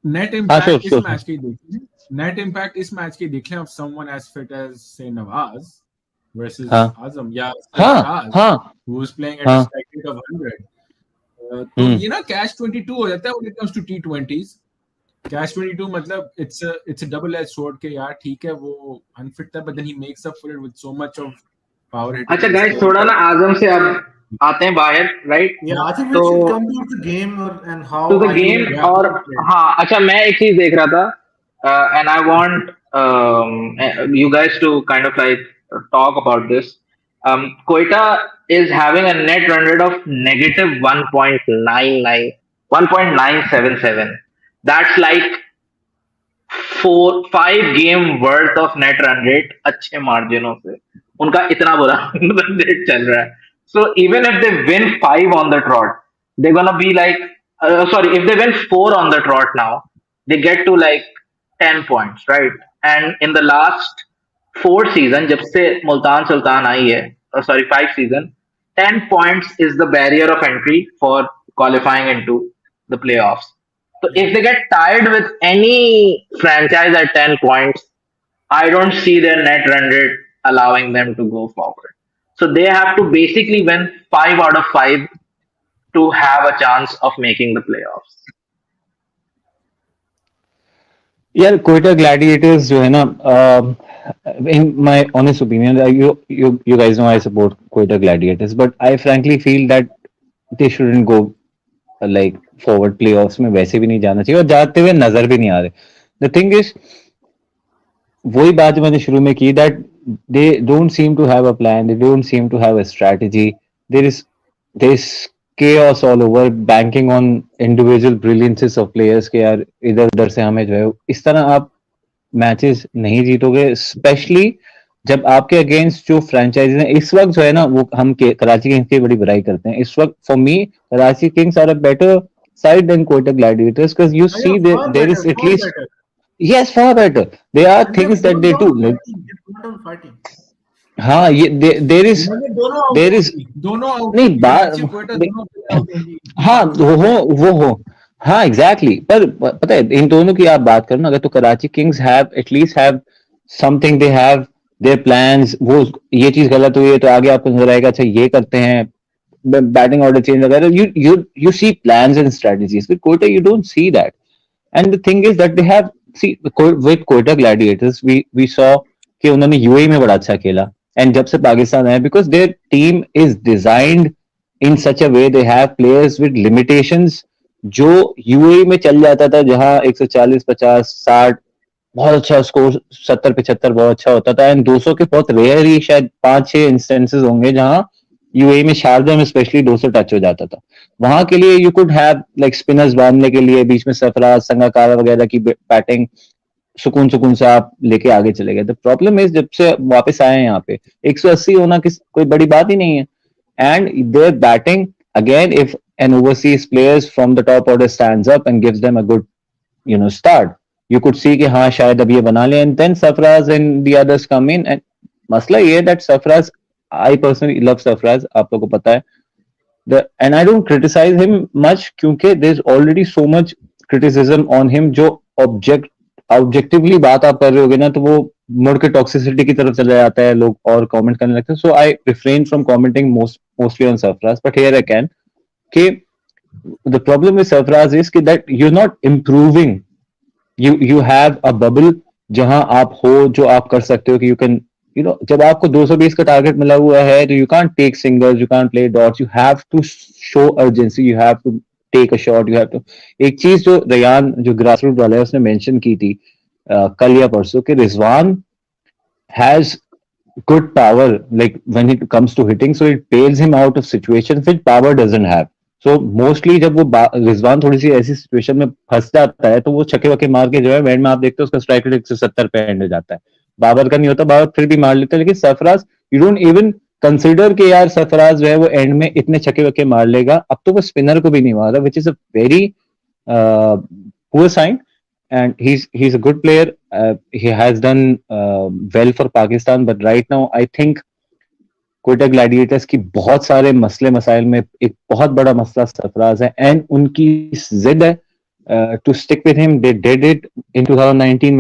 net impact इस मैच की देखिए. नेट इम्पैक्ट इस मैच की देख लें of someone as fit as say Nawaz versus आजम या who was playing at a strike rate of 100. तो ये ना कैच 22 हो जाता है when it comes to T20s. Catch 22 मतलब it's a double edged sword के यार ठीक है वो unfit था but then he makes up for it with so much of power hitting अच्छा and गाइस, skill थोड़ा ना that आजम से अब आते हैं बाहर, right? Yeah, I think we तो should come to the game and to how the are game, you yeah और seeing it? हाँ अच्छा, मैं एक चीज देख रहा था and I want you guys to kind of like talk about this. Quetta is having a net run rate of negative 1.99, 1.977. That's like 5 game worth of net run rate अच्छे मार्जिनों से। उनका इतना बुरा रन रेट चल रहा है। So even if they win 5 on the trot, they're gonna be like, sorry, if they win 4 on the trot now, they get to like 10 points, right? And in the last 4 season, जब से मुल्तान सुल्तान आई है, sorry, 5 season, 10 points is the barrier of entry for qualifying into the playoffs. So if they get tied with any franchise at 10 points, I don't see their net run rate allowing them to go forward. So they have to basically win 5 out of 5 to have a chance of making the playoffs. यार Quetta Gladiators जो है ना, in my honest opinion, you guys know I support Quetta Gladiators, but I frankly feel that they shouldn't go like forward playoffs में, वैसे भी नहीं जाना चाहिए और जाते हुए नजर भी नहीं आ रहे। द थिंग इज, वही बात जो मैंने शुरू में की, that they don't seem to have a plan, they don't seem to have a strategy, there is chaos all over, banking on individual brilliances of players के यार इधर उधर से हमें जो है इस तरह आप मैचेस नहीं जीतोगे, स्पेशली जब आपके अगेंस्ट जो फ्रेंचाइजीज हैं इस वक्त जो है ना, वो हम कराची किंग्स की बड़ी बुराई करते हैं इस वक्त। For me Karachi Kings are a better side than Quetta Gladiators, because you Yeah, see that far there is better, at far least, better. yes, far better. There are And things they've that gone they down do like, fighting. They've gone down fighting. हाँ ये there is उन्होंने दोनों out there कर is दी। दोनों out नहीं होंगी कराची क्वेटा बात, दोनों प्लेयर आउट होंगी हाँ बात नहीं है वो हो, हाँ एग्जैक्टली exactly. पर पता है इन दोनों की आप बात करो ना, अगर तो Karachi Kings have at least have something, they have their plans, वो ये चीज गलत हुई है तो आगे आपको नजर आएगा अच्छा ये करते हैं, बैटिंग ऑर्डर चेंज वगैरह, you see plans and strategies. With Quetta you don't see that, and the thing is that they have, see with Quetta Gladiators we saw कि उन्होंने यूएई में बड़ा अच्छा खेला, एंड जब से पाकिस्तान आया, because their team is designed in such a way, they have players with limitations, जो यूएई में चल जाता था जहां 140 50 60 बहुत अच्छा स्कोर, 70 75 बहुत अच्छा होता था, एंड 200 के बहुत रेयर ही शायद 5 6 इंस्टेंसेस होंगे जहां यूएई में शारजा में स्पेशली 200 टच हो जाता था। वहां के लिए you could have like spinners बांधने के लिए बीच में सरफराज संगाकारा वगैरह की बैटिंग, सुकून सुकून से आप लेके आगे चले गए। द प्रॉब्लम इज जब से वापस आए हैं यहाँ पे 180 होना कोई बड़ी बात ही नहीं है, and their batting again, if an overseas players from the top order stands up and gives them a good start, you could see कि हाँ शायद अब ये बना ले, and then Sarfraz and the others come in, and मसला ये है that Sarfraz, I personally love Sarfraz, आप लोगों को पता है, and I don't criticize him much क्योंकि there's already so much criticism on him, जो ऑब्जेक्टिवली बात आप कर रहे होगे ना तो वो मुड़ के टॉक्सिसिटी की तरफ चला जाता है, लोग और कमेंट करने लगते हैं, so I refrain from commenting mostly on Sarfaraz, but here I can कि the problem with Sarfaraz is कि that you are not improving, you have a bubble जहां आप हो, जो आप कर सकते हो कि you can, जब आपको 220 का टारगेट मिला हुआ है तो you can't take singles, you can't play dots, you have to show urgency, you have to take a shot, you have to, एक चीज जो रयान जो ग्रास रूट वाला है उसने मेंशन की थी कल या परसों कि Rizwan has good power, like when it comes to hitting, so it bails him out of situations which power doesn't have. So mostly जब वो रिजवान थोड़ी सी ऐसी सिचुएशन में फंस जाता है तो वो छक्के वक्के मार के जो है एंड में आप देखते हो उसका स्ट्राइक रेट 170 पे एंड हो जाता है। बाबर का नहीं होता, बाबर फिर भी मार लेता है, लेकिन Sarfaraz you don't even consider कि यार सरफराज जो है वो एंड में इतने छक्के वक्के मार लेगा, अब तो वो स्पिनर को भी नहीं मार रहा, which is a very poor sign, and he's a good player. He has done well for Pakistan, but right now I think Quetta Gladiators की बहुत सारे मसले मसाइल में एक बहुत बड़ा मसला सरफराज है, एंड उनकी जिद है to stick with him. They did it in 2019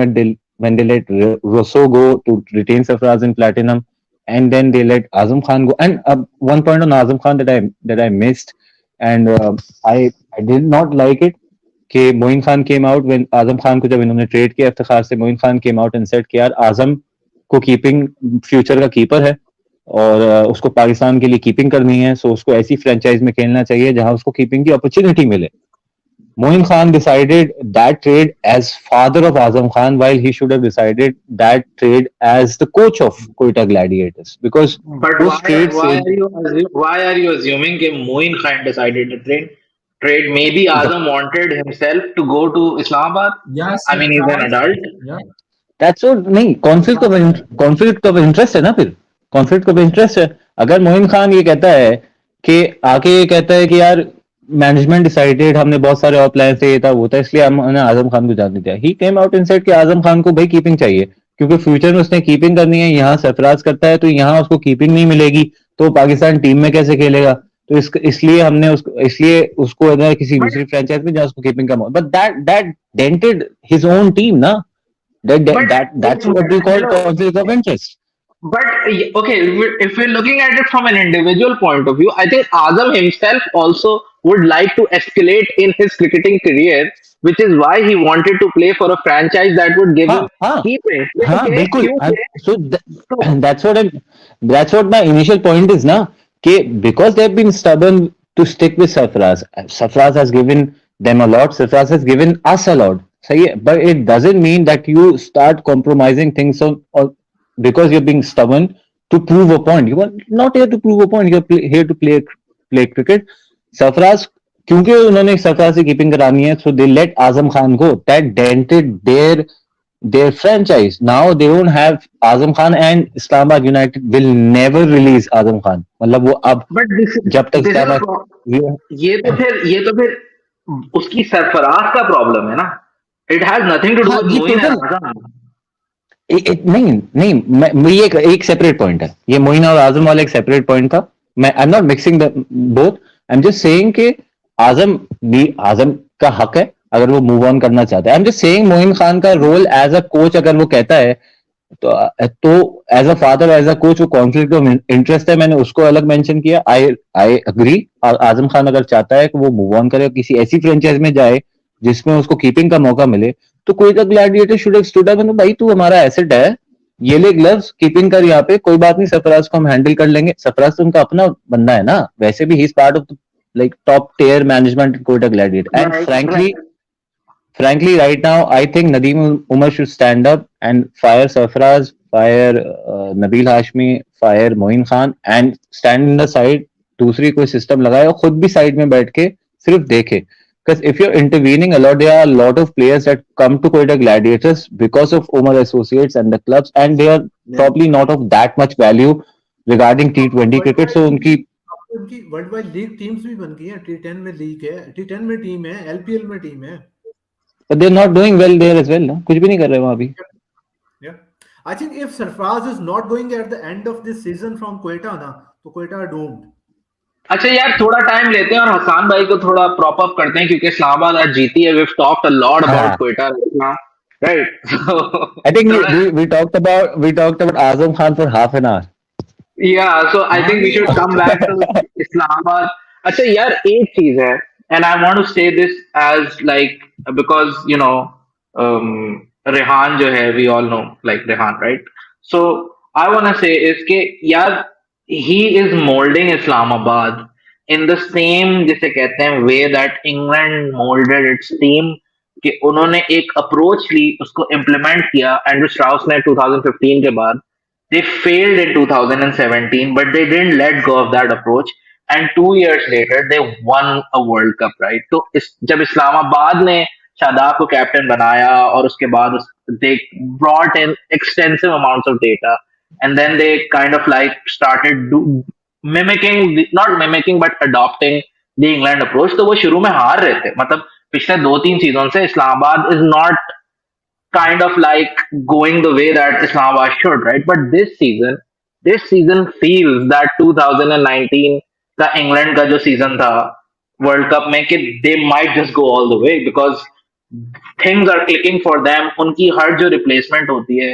when they let Rosso go to retain Sarfaraz in platinum, and then they let Azam Khan go. And one point on Azam Khan that I missed, and I did not like it कि Moin Khan came out when Azam Khan को जब इन्होंने trade किया इफ्तिखार से, Moin Khan came out and said कि यार आजम को keeping future का कीपर है और उसको पाकिस्तान के लिए कीपिंग करनी है, सो उसको ऐसी फ्रेंचाइज में खेलना चाहिए जहां उसको कीपिंग की अपॉर्चुनिटी मिले. Moin Khan decided that trade as father of Azam Khan, while he should have decided that trade as the coach of Quetta Gladiators. Because But उस trade why से are you why are you assuming that Moin Khan decided to trade? Maybe the, Azam wanted himself to go to Islamabad. Yeah, I mean, he's an surprise. adult. Yeah. that's what नहीं conflict of interest है ना, फिर conflict of interest है. अगर मोइन खान ये कहता है कि आके ये कहता है कि यार मैनेजमेंट डिसाइडेड, हमने बहुत सारे और प्लान थे, ये था वो था, इसलिए हमने आजम खान को जाने दिया. ही केम आउट एंड सेड कि आजम खान को भाई कीपिंग चाहिए क्योंकि फ्यूचर में उसने कीपिंग करनी है. यहाँ सरफराज करता है तो यहाँ उसको कीपिंग नहीं मिलेगी तो पाकिस्तान टीम में कैसे खेलेगा. तो इसलिए उसको अगर किसी But दूसरी फ्रेंचाइज में जहाँ उसको कीपिंग का मौका, but that dented his own team ना. but That's what we call hello. conflict of interest. But okay, if we're looking at it from an individual point of view, I think Azam himself also would like to escalate in his cricketing career, which is why he wanted to play for a franchise that would give हाँ him हाँ keeping. हाँ बिल्कुल. So So, that's what that's what my initial point is ना, कि because they've been stubborn to stick with Sarfaraz. Sarfaraz has given them a lot. Sarfaraz has given us a lot. सही है, but it doesn't mean that you start compromising things on or because you're being stubborn to prove a point. You are not here to prove a point. Here to play cricket. Sarfaraz, क्योंकि उन्होंने सरफराज से keeping करानी है, so they let Azam Khan go. That dented their franchise. Now they don't have Azam Khan, and Islamabad United will never release Azam Khan. मतलब वो अब but जब तक this is a Islamabad ये तो फिर उसकी सरफराज का प्रॉब्लम है ना. It has nothing to do हाँ with ये Moin and टोटल Azam. नहीं नहीं ये एक सेपरेट पॉइंट है. ये मोइन और आजम वाला एक सेपरेट पॉइंट था. मैं I am not mixing the both. I am just saying कि आजम का हक है अगर वो मूव ऑन करना चाहता है. I am just saying Moin Khan का रोल एज अ कोच अगर वो कहता है तो as a father as a coach वो कॉन्फ्लिक्ट ऑफ इंटरेस्ट है. मैंने उसको अलग मेंशन किया. I agree. आजम खान अगर चाहता है कि वो मूव ऑन करे किसी ऐसी फ्रेंचाइज में जाए जिसमें उसको कीपिंग का मौका मिले, तो कोई का gladiator should have stood up. भाई तू हमारा एसेट है, ये ले ग्लव्स, कीपिंग कर यहाँ पे, कोई बात नहीं, सरफराज को हम हैंडल कर लेंगे. सरफराज तो उनका अपना बंदा है ना, वैसे भी he is part of like top tier management in Quetta Gladiator. And Right. frankly, right now, I think Nadeem Umar should stand up and fire Sarfaraz, fire Nabil Hashmi, fire Moin Khan, and stand in the side. दूसरी कोई system लगाए और खुद भी side में बैठ के सिर्फ देखे. Because if you're intervening a lot, there are a lot of players that come to Quetta Gladiators because of Umar Associates and the clubs, and they are probably not of that much value regarding T20 cricket. So उनकी world wide league teams भी बन गई हैं. T10 में league है, T10 में team है, LPL में टीम है. But they're not doing well there as well, ना कुछ भी नहीं कर रहे वहां भी. Yeah, I think if Sarfraz is not going at the end of this season from Quetta ना, तो Quetta are doomed. अच्छा यार, थोड़ा टाइम लेते हैं और हसान भाई को थोड़ा प्रॉप अप करते हैं क्योंकि इस्लामाबाद आज जीती है. We've talked a lot about Quetta right now, right? So I think we talked about Azam Khan for half an hour. yeah, so I think we should come back to Islamabad. अच्छा यार, एक चीज है, and I want to say this as like because Rehan जो है, we all know like Rehan, right? So I want to say is कि यार he is molding Islamabad in the same जिसे कहते हैं way that England molded its team. कि उन्होंने एक अप्रोच ली, उसको इम्प्लीमेंट किया. एंड्रू स्ट्राउस ने 2015 के बाद they failed in 2017, but they didn't let go of that approach. And 2 years later, they won a World Cup, right? तो जब इस्लामाबाद ने शादाब को कैप्टन बनाया और उसके बाद they brought in extensive amounts of data, and then they kind of like started not mimicking but adopting the England approach. तो वो शुरू में हार रहे थे. मतलब पिछले 2-3 सीजन से Islamabad is not kind of like going the way that Islamabad should, right? But this season feels that 2019 का England का जो season था World Cup में कि they might just go all the way because things are clicking for them. उनकी हर जो replacement होती है,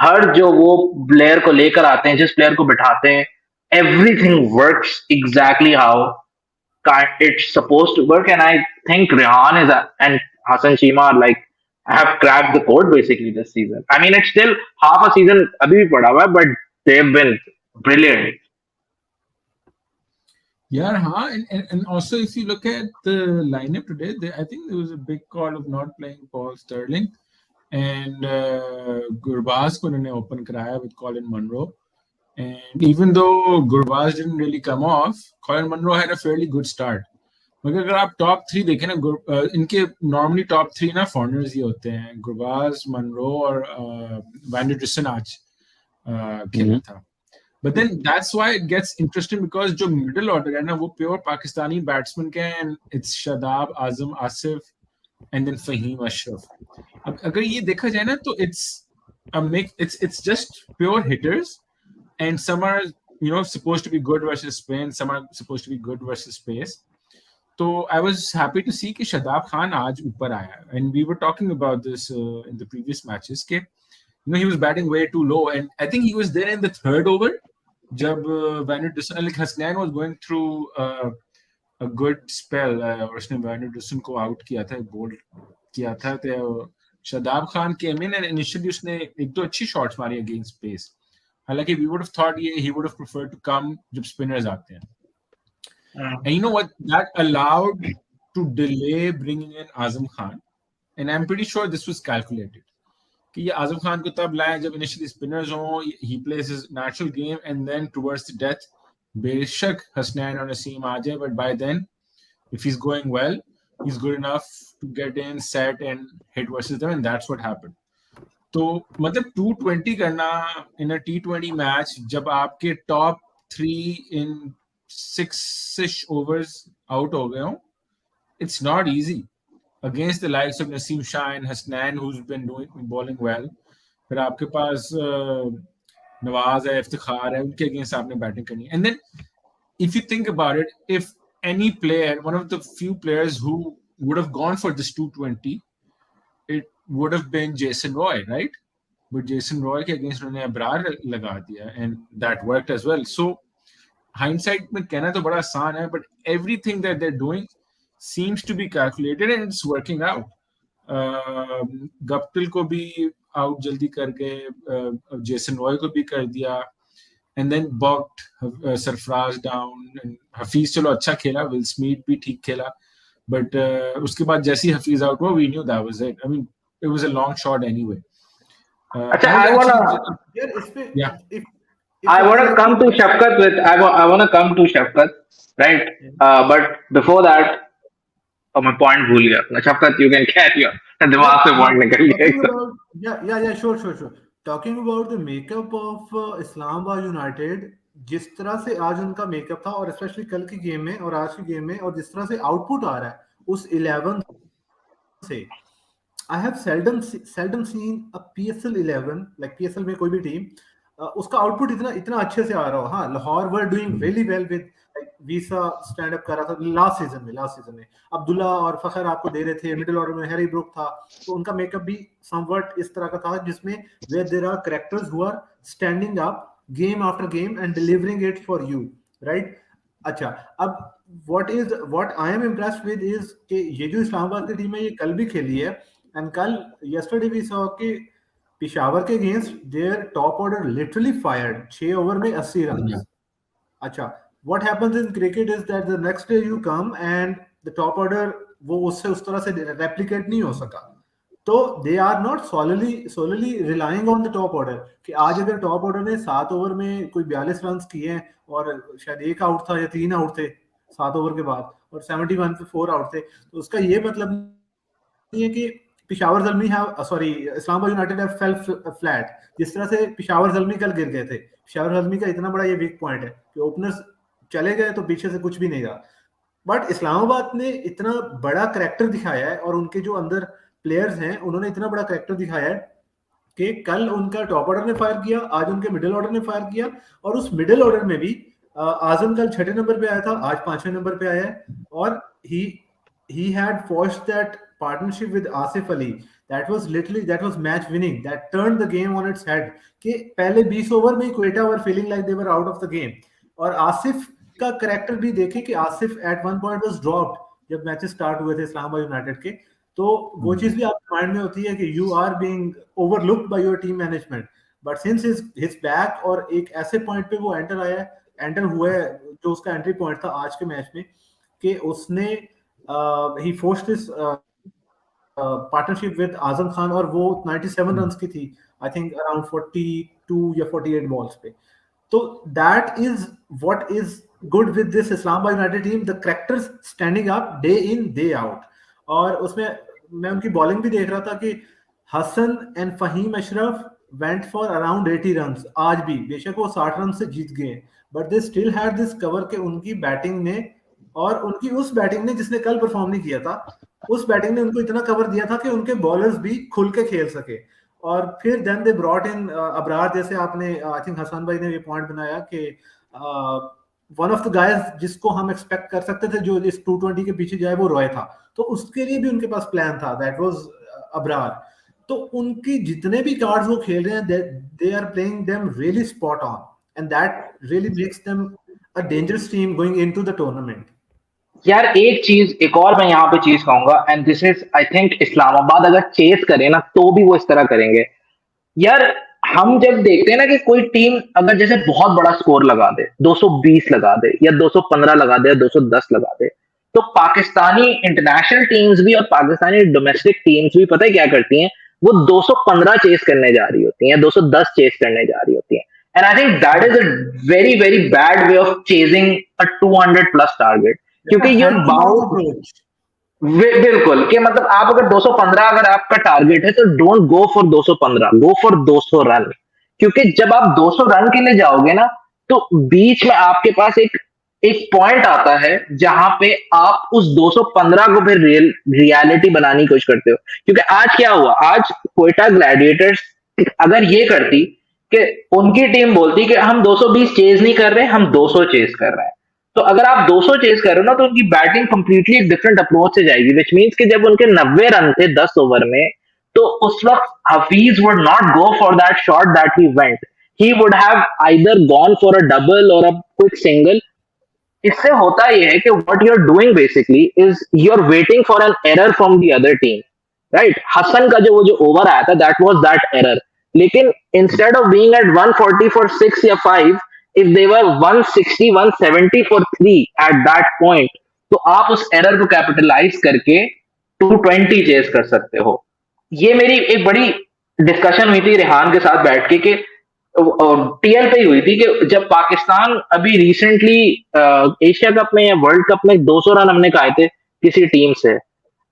हर जो वो player को लेकर आते हैं, जिस player को बिठाते हैं, everything works exactly how it's supposed to work. And I think Rehan is and Hassan Shima like have cracked the code basically this season. I mean, it's still half a season abhi bhi pada hua hai, but they've been brilliant. Yeah, huh? And also if you look at the lineup today, I think there was a big call of not playing Paul Sterling, and Gurbaz ko unhone open karaya with Colin Munro. And even though Gurbaz didn't really come off, Colin Munro had a fairly good start. मगर अगर आप top three देखें ना, इनके normally top three ना foreigners ही होते हैं, Gurbaz, Munro और वैंडरसन आज खेला था. But then that's why it gets interesting because जो middle order है ना वो प्योर पाकिस्तानी बैट्समैन के हैं, and it's Shadab, Azam, Asif and then Fahim Ashraf. अब अगर ये देखा जाए ना तो it's just pure hitters, and some are supposed to be good versus spin, some are supposed to be good versus pace. So I was happy to see कि Shadab Khan आज ऊपर आया, and we were talking about this in the previous matches कि he was batting way too low, and I think he was there in the third over जब Vanderdussen, like Hasnain was going through a good spell और उसने Vanderdussen को out किया था, bold किया था, तो Shadab Khan came in and initially उसने एक दो अच्छी shots मारी against pace. हालांकि we would have thought he would have preferred to come जब spinners आते हैं. And you know what? That allowed to delay bringing in Azam Khan, and I'm pretty sure this was calculated. कि ये आजम खान को तब लाया जब initially spinners हो, he plays his natural game, and then towards the death, बेशक Hasnain और Naseem आ जाए, but by then, if he's going well, he's good enough to get in, set and hit versus them, and that's what happened. तो मतलब 220 करना in a T20 match जब आपके top 3 in 6-ish overs out हो गए हो, it's not easy against the likes of Naseem Shah and Hasnain, who's been bowling well. फिर आपके पास नवाज है, इफ्तिखार है, उनके against आपने batting करनी. And then if you think about it, if any player, one of the few players who would have gone for this 220, it would have been Jason Roy, right? But Jason Roy के against उन्होंने अबरार लगा दिया, and that worked as well. So hindsight में कहना तो बड़ा आसान है, but everything that they're doing seems to be calculated and it's working out. Guptill को भी out जल्दी करके, Jason Roy को भी कर दिया, and then bogged Sarfraz down, and Hafiz चलो अच्छा खेला, Will Smith भी ठीक खेला, but उसके बाद जैसे ही Hafiz out हुआ, we knew that was it. I mean, it was a long shot anyway. अच्छा, I wanna come to Sahfqat with I wanna come to Sahfqat, right? But before that, मैं point भूल गया अपना. Sahfqat, you can carry on. दिमाग से point निकल गया. Sure. Talking about the makeup of Islamabad United, जिस तरह से आज उनका मेकअप था, और स्पेशली कल की गेम में और आज की गेम में, और जिस तरह से आउटपुट आ रहा है उस 11 से, I have seldom seen a PSL 11, like PSL में कोई भी टीम उसका आउटपुट इतना अच्छे से आ रहा हो. हाँ, Lahore were doing really well with visa stand up कर रहा था लास्ट सीजन में. अब्दुल्ला और फखर आपको दे रहे थे, मिडिल ऑर्डर में हैरी ब्रुक था, तो उनका मेकअप भी समवट इस तरह का था जिसमें where there are characters who are standing up game after game and delivering it for you, right? अच्छा, अब what I am impressed with is कि ये जो इस्लामाबाद की टीम है ये कल भी खेली है, एंड कल yesterday we saw कि पिशावर के against their top order literally fired 6 over में 80 रन. अच्छा, what happens in cricket is that the next day you come and the top order वो उससे उस तरह से replicate नहीं हो सका, तो they are not solely relying on the top order कि आज अगर top order ने 7 ओवर में कोई 42 रन किए हैं और शायद एक आउट था या 3 आउट थे 7 ओवर के बाद और 71 पे 4 आउट थे, तो उसका ये मतलब नहीं है कि Peshawar Zalmi Islamabad United have fail flat. जिस तरह से पिशावर ज़ल्मी कल गिर गए थे, पिशावर ज़ल्मी का इतना बड़ा ये वीक पॉइंट है कि ओपनर्स चले गए तो पीछे से कुछ भी नहीं रहा. बट इस्लामाबाद ने इतना बड़ा करैक्टर दिखाया है, और उनके जो अंदर प्लेयर्स हैं उन्होंने इतना बड़ा करैक्टर दिखाया है कि कल उनका टॉप ऑर्डर ने फायर किया, आज उनके मिडिल ऑर्डर ने फायर किया, और उस मिडिल ऑर्डर में भी आजम कल 6 नंबर पे आया था, आज 5वें नंबर पे आया है, और he had forged that partnership with Asif Ali that was match winning, that turned the game on its head कि पहले 20 ओवर में Quetta were feeling like they were out of the game, और आसिफ का करैक्टर भी देखे कि Asif at one point was dropped जब matches start हुए थे इस्लामाबाद यूनाइटेड के, तो वो चीज भी आपके माइंड में होती है कि you are being overlooked by your team management, but since his back और एक ऐसे पॉइंट पे वो एंटर हुआ है जो उसका एंट्री पॉइंट था आज के मैच में, कि उसने ही forced this partnership with Azam Khan, और वो 97 रन की थी, आई थिंक अराउंड 42 या 48 बॉल्स पे। तो that is what is good with this Islamabad United team, the characters standing up day in day out. और उसमें मैं उनकी बॉलिंग भी देख रहा था कि Hasan and Fahim Ashraf went for around 80 run आज भी, बेशक वो 60 रन से जीत गए, but they still had this cover के उनकी बैटिंग ने, और उनकी उस बैटिंग ने जिसने कल परफॉर्म नहीं किया था, उस बैटिंग ने उनको इतना कवर दिया था कि उनके बॉलर्स भी खुल के खेल सके। और फिर then they brought in Abrar, जैसे आपने आई थिंक हसन भाई ने ये पॉइंट बनाया कि वन ऑफ द गायज जिसको हम एक्सपेक्ट कर सकते थे जो इस 220 के पीछे जाए वो रॉय था, तो उसके लिए भी उनके पास प्लान था, दैट वाज अबरार। तो उनकी जितने भी कार्ड्स वो खेल रहे हैं, they are playing them really spot on, and that really makes them a dangerous team going into the tournament. यार एक चीज, एक और मैं यहाँ पे चीज कहूंगा, and this is I think Islamabad अगर चेस करे ना तो भी वो इस तरह करेंगे। यार हम जब देखते हैं ना कि कोई टीम अगर जैसे बहुत बड़ा स्कोर लगा दे, 220 लगा दे या 215 लगा दे या 210 लगा दे, तो पाकिस्तानी इंटरनेशनल टीम्स भी और पाकिस्तानी डोमेस्टिक टीम्स भी पता है क्या करती हैं, वो 215 चेस करने जा रही होती हैं, 210 चेस करने जा रही होती हैं। And I think that is a very very bad way of chasing a 200 plus target, क्योंकि your hand to mouth bound. Approach. बिल्कुल, कि मतलब आप अगर 215 अगर आपका टारगेट है तो don't go for 215, go for 200 run. क्योंकि जब आप 200 रन के लिए जाओगे ना, तो बीच में आपके पास एक एक पॉइंट आता है जहां पे आप उस 215 को फिर रियलिटी बनाने की कोशिश करते हो। क्योंकि आज क्या हुआ, आज क्वेटा ग्लैडिएटर्स अगर ये करती कि उनकी टीम बोलती कि हम 220 चेज नहीं कर रहे, हम 200 चेज कर रहे हैं, तो अगर आप 200 चेज कर रहे हो ना तो उनकी बैटिंग कंप्लीटली एक डिफरेंट अप्रोच से जाएगी, विच मींस कि जब उनके 90 रन थे 10 ओवर में, तो उस वक्त Hafeez would not go for that shot that he went, he would have either gone for a double और अ क्विक सिंगल। इससे होता यह है कि what you are doing basically is you are waiting for an error from the other team, right. Hasan का जो over आया था दैट वाज दैट एरर, लेकिन instead of being at 140 for 6 या 5, if they were 160 170 for 3 at that point, तो आप उस error को कैपिटलाइज करके 220 चेस कर सकते हो। ये मेरी एक बड़ी डिस्कशन हुई थी रेहान के साथ बैठ के, कि टीएल पे ही हुई थी कि जब पाकिस्तान अभी रिसेंटली एशिया कप में या वर्ल्ड कप में 200 रन हमने खाए थे किसी टीम से,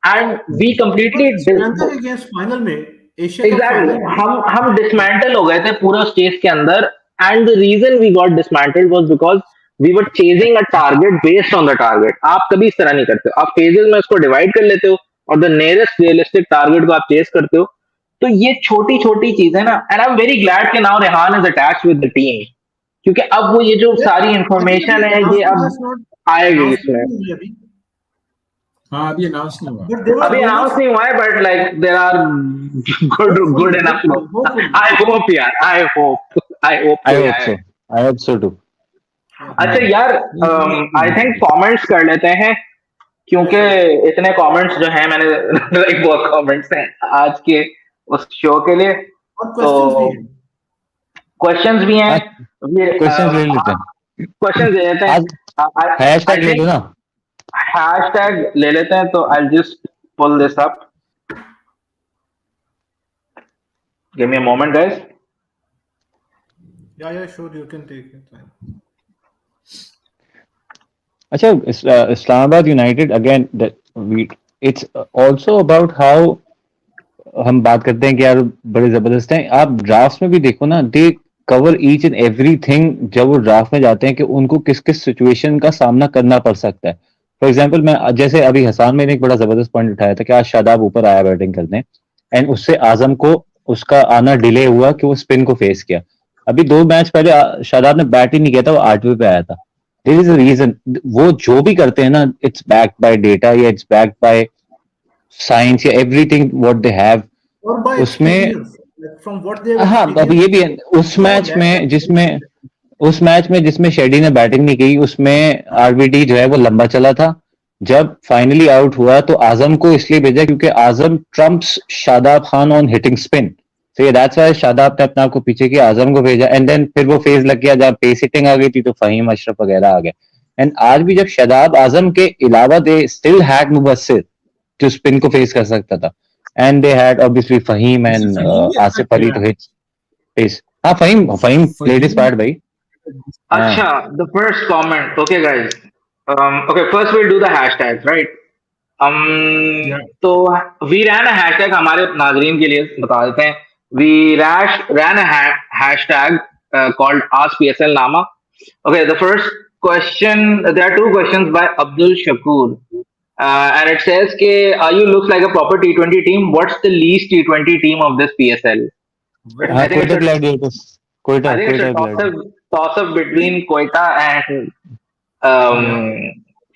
and we completely against final में एशिया कप एग्जैक्टली फाइनल हम डिसमेंटल हो गए थे पूरा स्टेज के अंदर, and the reason we got dismantled was because we were chasing a target based on the target. आप कभी इस तरह नहीं करते हो, आप फेजेस में इसको डिवाइड कर लेते हो और द नियरेस्ट रियलिस्टिक टारगेट को आप चेस करते हो। तो ये छोटी छोटी चीज है ना, and I am very glad कि now Rehan is attached with the team, क्योंकि अब वो ये जो सारी इंफॉर्मेशन है ये अब आएगी इसमें। हाँ अभी अनाउंस नहीं हुआ, अभी अनाउंस नहीं हुआ है, but like there are good enough. I hope यार, आई होप so too. अच्छा यार, आई थिंक कमेंट्स कर लेते हैं, क्योंकि इतने कमेंट्स जो हैं मैंने लाइक बहुत कमेंट्स हैं आज के उस शो के लिए, तो क्वेश्चंस भी हैं, क्वेश्चंस ले लेते हैं, क्वेश्चंस ले लेते हैं, हैशटैग ले लो ना, हैशटैग ले लेते हैं। तो I just pull this up, give me a moment guys. Yeah, sure, you can take it. अच्छा, Islamabad united again, it's also about how हम बात करते हैं कि यार बड़े जबरदस्त हैं। आप ड्राफ्ट में भी देखो ना, दे कवर ईच एंड एवरीथिंग जब वो ड्राफ्ट में जाते हैं कि उनको किस किस सिचुएशन का सामना करना पड़ सकता है। फॉर एग्जाम्पल, मैं जैसे अभी हसान में एक बड़ा जबरदस्त पॉइंट उठाया था कि आज शादाब ऊपर आया बैटिंग करने, एंड उससे आजम को उसका आना डिले हुआ कि वो स्पिन को फेस किया। अभी 2 मैच पहले शादाब ने बैट ही नहीं किया था, वो 8वें पे आया था। देयर इज अ रीजन, वो जो भी करते हैं ना, इट्स बैक्ड बाय डेटा या इट्स बैक्ड बाय साइंस या एवरीथिंग व्हाट दे हैव उसमें। हाँ, अब ये भी है उस मैच में जिसमें शेडी ने बैटिंग नहीं की, उसमें आरबीडी जो है वो लंबा चला था, जब फाइनली आउट हुआ तो आजम को इसलिए भेजा क्योंकि Azam trumps Shadab Khan on hitting spin, तो ये दैट्स व्हाई शादाब ने अपने आप को पीछे किया, आजम को भेजा, एंड देन फिर वो फेज लग गया जब पेस हिटिंग आ गई थी तो फहीम अशरफ वगैरह आ गए। एंड आज भी जब शादाब आजम के अलावा दे स्टिल हैड मुबस्सिर जो स्पिन को फेस कर सकता था, and they had obviously Faheem वैसे एंड फहीम भी अच्छा आसिफ अली खेला तो है। Hits pace. हाँ Faheem Faheem played his Faheem part भाई। हाँ Acha, the first comment. Okay, guys. Okay, first we'll do the hashtags, right? या तो we ran a hashtag हमारे नाजरीन के लिए बता देते हैं. We ran a hashtag called Ask PSLnama. Okay, the first question. There are two questions by Abdul Shakur. And it says ke you looks like a proper T20 team. What's the least T20 team of this PSL? Very हाँ I think good. it's Quetta a Gladiators, I Quetta think it's a Quetta Gladiators. toss up between Quetta and या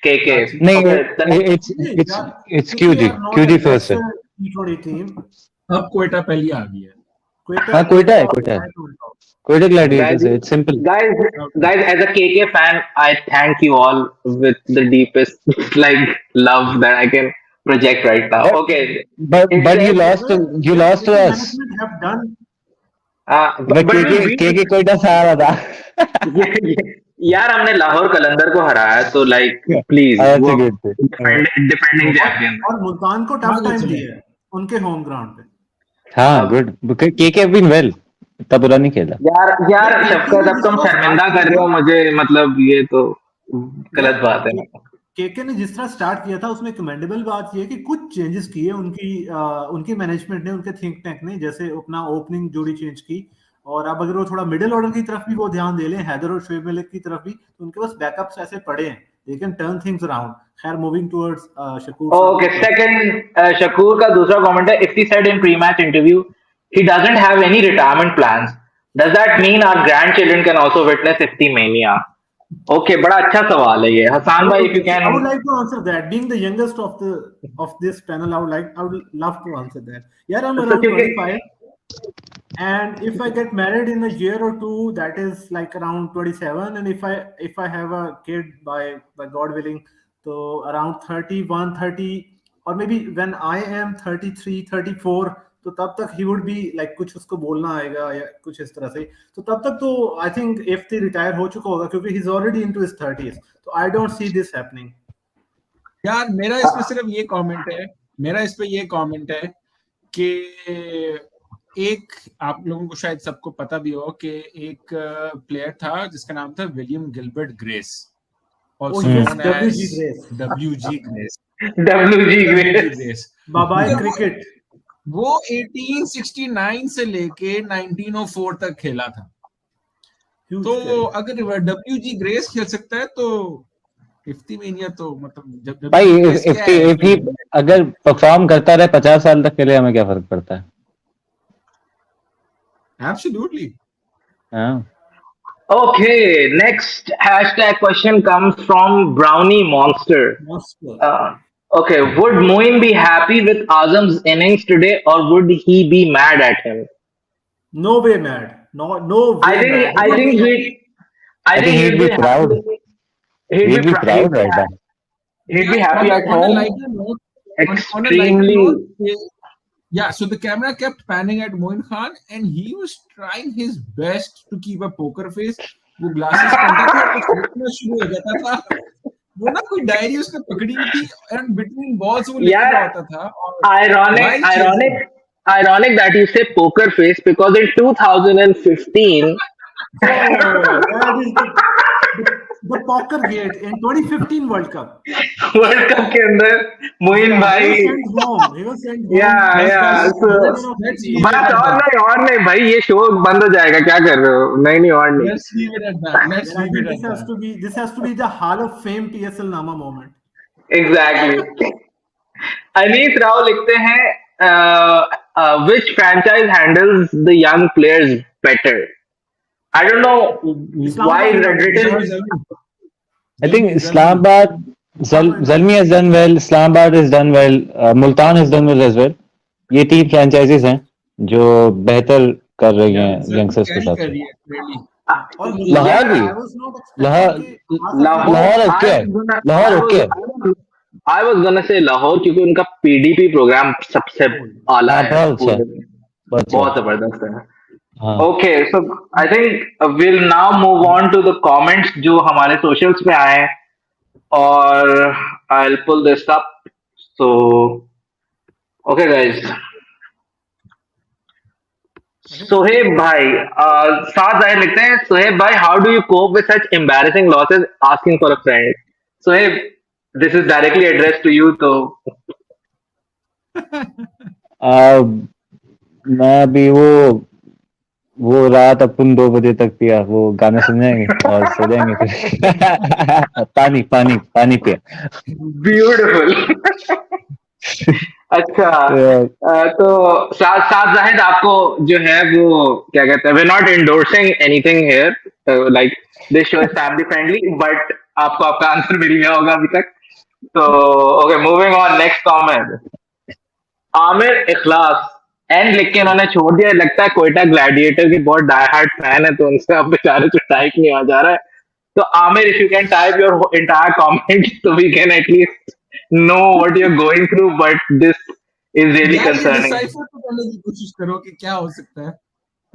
KK. चाची नहीं Okay, the next it's Yeah, it's yeah. It's KK क्यूजी, are not क्यूजी a first है। lesser T20 team. अब क्वेटा पहले आ गई है। हाँ Quetta, Quetta Quetta है, was क्वेटा है, right on top. Quetta guys, Gladiators है, इट्स सिंपल। guys, अब guys. As a KK fan, I thank you all with the deepest like love that I can project right now. Okay, it but says, Well, you yeah, lost to KK us. management have done. but we'll beat. के कोयटा सहारा था। यार हमने लाहौर कलंदर को हराया तो like please that's वो a good thing. Defending और champion और मुल्तान को टफ आगे टाइम चले। दिया है उनके होम ग्राउंड पे। हाँ है. गुड, के हैव बीन वेल, इतना बुरा नहीं खेला। यार यार यार केके शफकत ने अब जिस तुम तरह स्टार्ट शर्मिंदा किया कर रहे था, हो मुझे मतलब ये तो यार गलत बात है ना. केके ने जिस तरह स्टार्ट किया था उसमें कमेंडेबल बात यह है कि कुछ चेंजेस किए उनकी मैनेजमेंट ने, उनके थिंक टैंक ने, जैसे अपना ओपनिंग जोड़ी चेंज की, और अब अगर वो थोड़ा मिडिल ऑर्डर की तरफ भी वो ध्यान दे लें, हैदर और शोएब मलिक की तरफ भी, तो उनके पास बैकअप्स ऐसे पड़े हैं, they can turn things around. खैर मूविंग टुवर्ड्स शकूर साहब ओके की question। सेकंड शकूर का दूसरा कमेंट है Ifti said in pre match interview he doesn't have any retirement plans does that mean our grandchildren can also witness Ifti mania. Okay बड़ा अच्छा सवाल है ये हसान भाई if Okay, you so I can. would like to answer that. Being the youngest of this panel, I would love to answer that. Yeah, I'm तो around क्योंकि 25, and if I get married in a year or two, that is like around 27, and if I have a kid by God willing, so around 31, 30, or maybe when I am 33, 34, तो तब तक he would be like कुछ उसको बोलना आएगा या कुछ इस तरह से, तो तब तक तो I think if the retire हो चुका होगा क्योंकि he's already into his 30s, तो I don't see this happening. यार मेरा इस पे सिर्फ ये कमेंट है, मेरा इस पे ये कमेंट है कि एक आप लोगों को शायद सबको पता भी हो कि एक प्लेयर था जिसका नाम था William Gilbert grace, Oh also yes, known as WG Grace, WG Grace. WG WG grace. Grace. बाबाए अगर क्रिकेट. वो 1869 से लेके 1904 तक खेला था, Huge तो career. अगर WG ग्रेस खेल सकता है तो इफ्ती मेनिया तो मतलब जब भाई WG ग्रेस क्या है इफ ही अगर परफॉर्म करता रहे 50 साल तक के लिए हमें क्या फर्क पड़ता है। एब्सोल्युटली। हाँ Okay, next hashtag question comes from Brownie Monster. Monster. Okay, would Moin be happy with Azam's innings today or would he be mad at him? No way mad. No I way mad. think I think he I I think think he'd he'd be be proud, happy. He'd he'd be be pr- he'd proud be right now। he'd be Yeah, happy at on a home. lighter note, on a lighter Extremely. note, yeah, so the camera kept panning at Moin Khan and he was trying his best to keep a poker face. वो glasses पहनता था और कुछ लिखना शुरू हो जाता था, वो ना कोई डायरी उसने पकड़ी हुई थी and between balls वो लिख रहा Yeah, होता था और ironic, while ironic, chasing. ironic that you say poker face because in 2015, Oh, that is the poker gate in 2015 World Cup. World Cup के अंदर मोइन Yeah, he was भाई. sent home. He was sent home. Yeah, That's yeah. So, Let's leave it बस at that. और नहीं भाई ये show बंद हो जाएगा क्या कर रहे हो नहीं नहीं और नहीं. Let's leave it at that. Let's Yeah, I leave think it at that. this has to be the Hall of Fame PSLnama moment. Exactly. Aneet Rao लिखते हैं which franchise handles the young players better? I don't know why Islamabad Reddit United. is. I think Zalmi. Islamabad, Zalmi has done well, Islamabad has done well, Multan has done well as well। ये तीन franchises हैं जो बेहतर कर रही Yeah, हैं Zalmi youngsters के carry साथ कर साथ। रही है clearly. और लाहौर मुल्तान, भी, I was not expecting Lahore कि आ सकती है। Lahore, लाहौर ओके है, लाहौर ओके है। I was gonna say Lahore, क्योंकि उनका पीडीपी प्रोग्राम सबसे आला हाँ, है बहुत अच्छा है, पूरे में, बहुत अच्छा बहुत है। जबरदस्त है। हाँ। Okay, so I think will now move on to the comments जो हमारे सोशल्स पे आए हैं, और I will pull this up. So okay guys, Okay. Sohaib भाई, साथ जाहिर लिखते हैं, सोहेब भाई, how do you cope with such embarrassing losses asking for a friend? Sohaib, this is directly address to you, तो आ, मैं अभी वो रात अपन 2 बजे तक पिया, वो गाने सुन जाएंगे और सो जाएंगे फिर। पानी पानी पानी पिया। ब्यूटिफुल। अच्छा, तो साथ साथ जाहिद, आपको जो है वो क्या कहते हैं, we not endorsing anything here, like this show is family friendly, but आपको आपका आंसर मिल गया होगा अभी तक। तो okay, moving on, next comment, Aamir Ikhlas and लिख के इन्होंने छोड़ दिया, लगता है कोयटा ग्लैडिएटर के बहुत डाई हार्ड फैन है, तो उनसे अब बेचारे से टाइप नहीं आ जा रहा है। तो Aamir, if you can type your entire comment so we can at least know what you're going through, but this is really यार ये concerning. डिसाइफर तो करने की कोशिश करो कि क्या हो सकता है।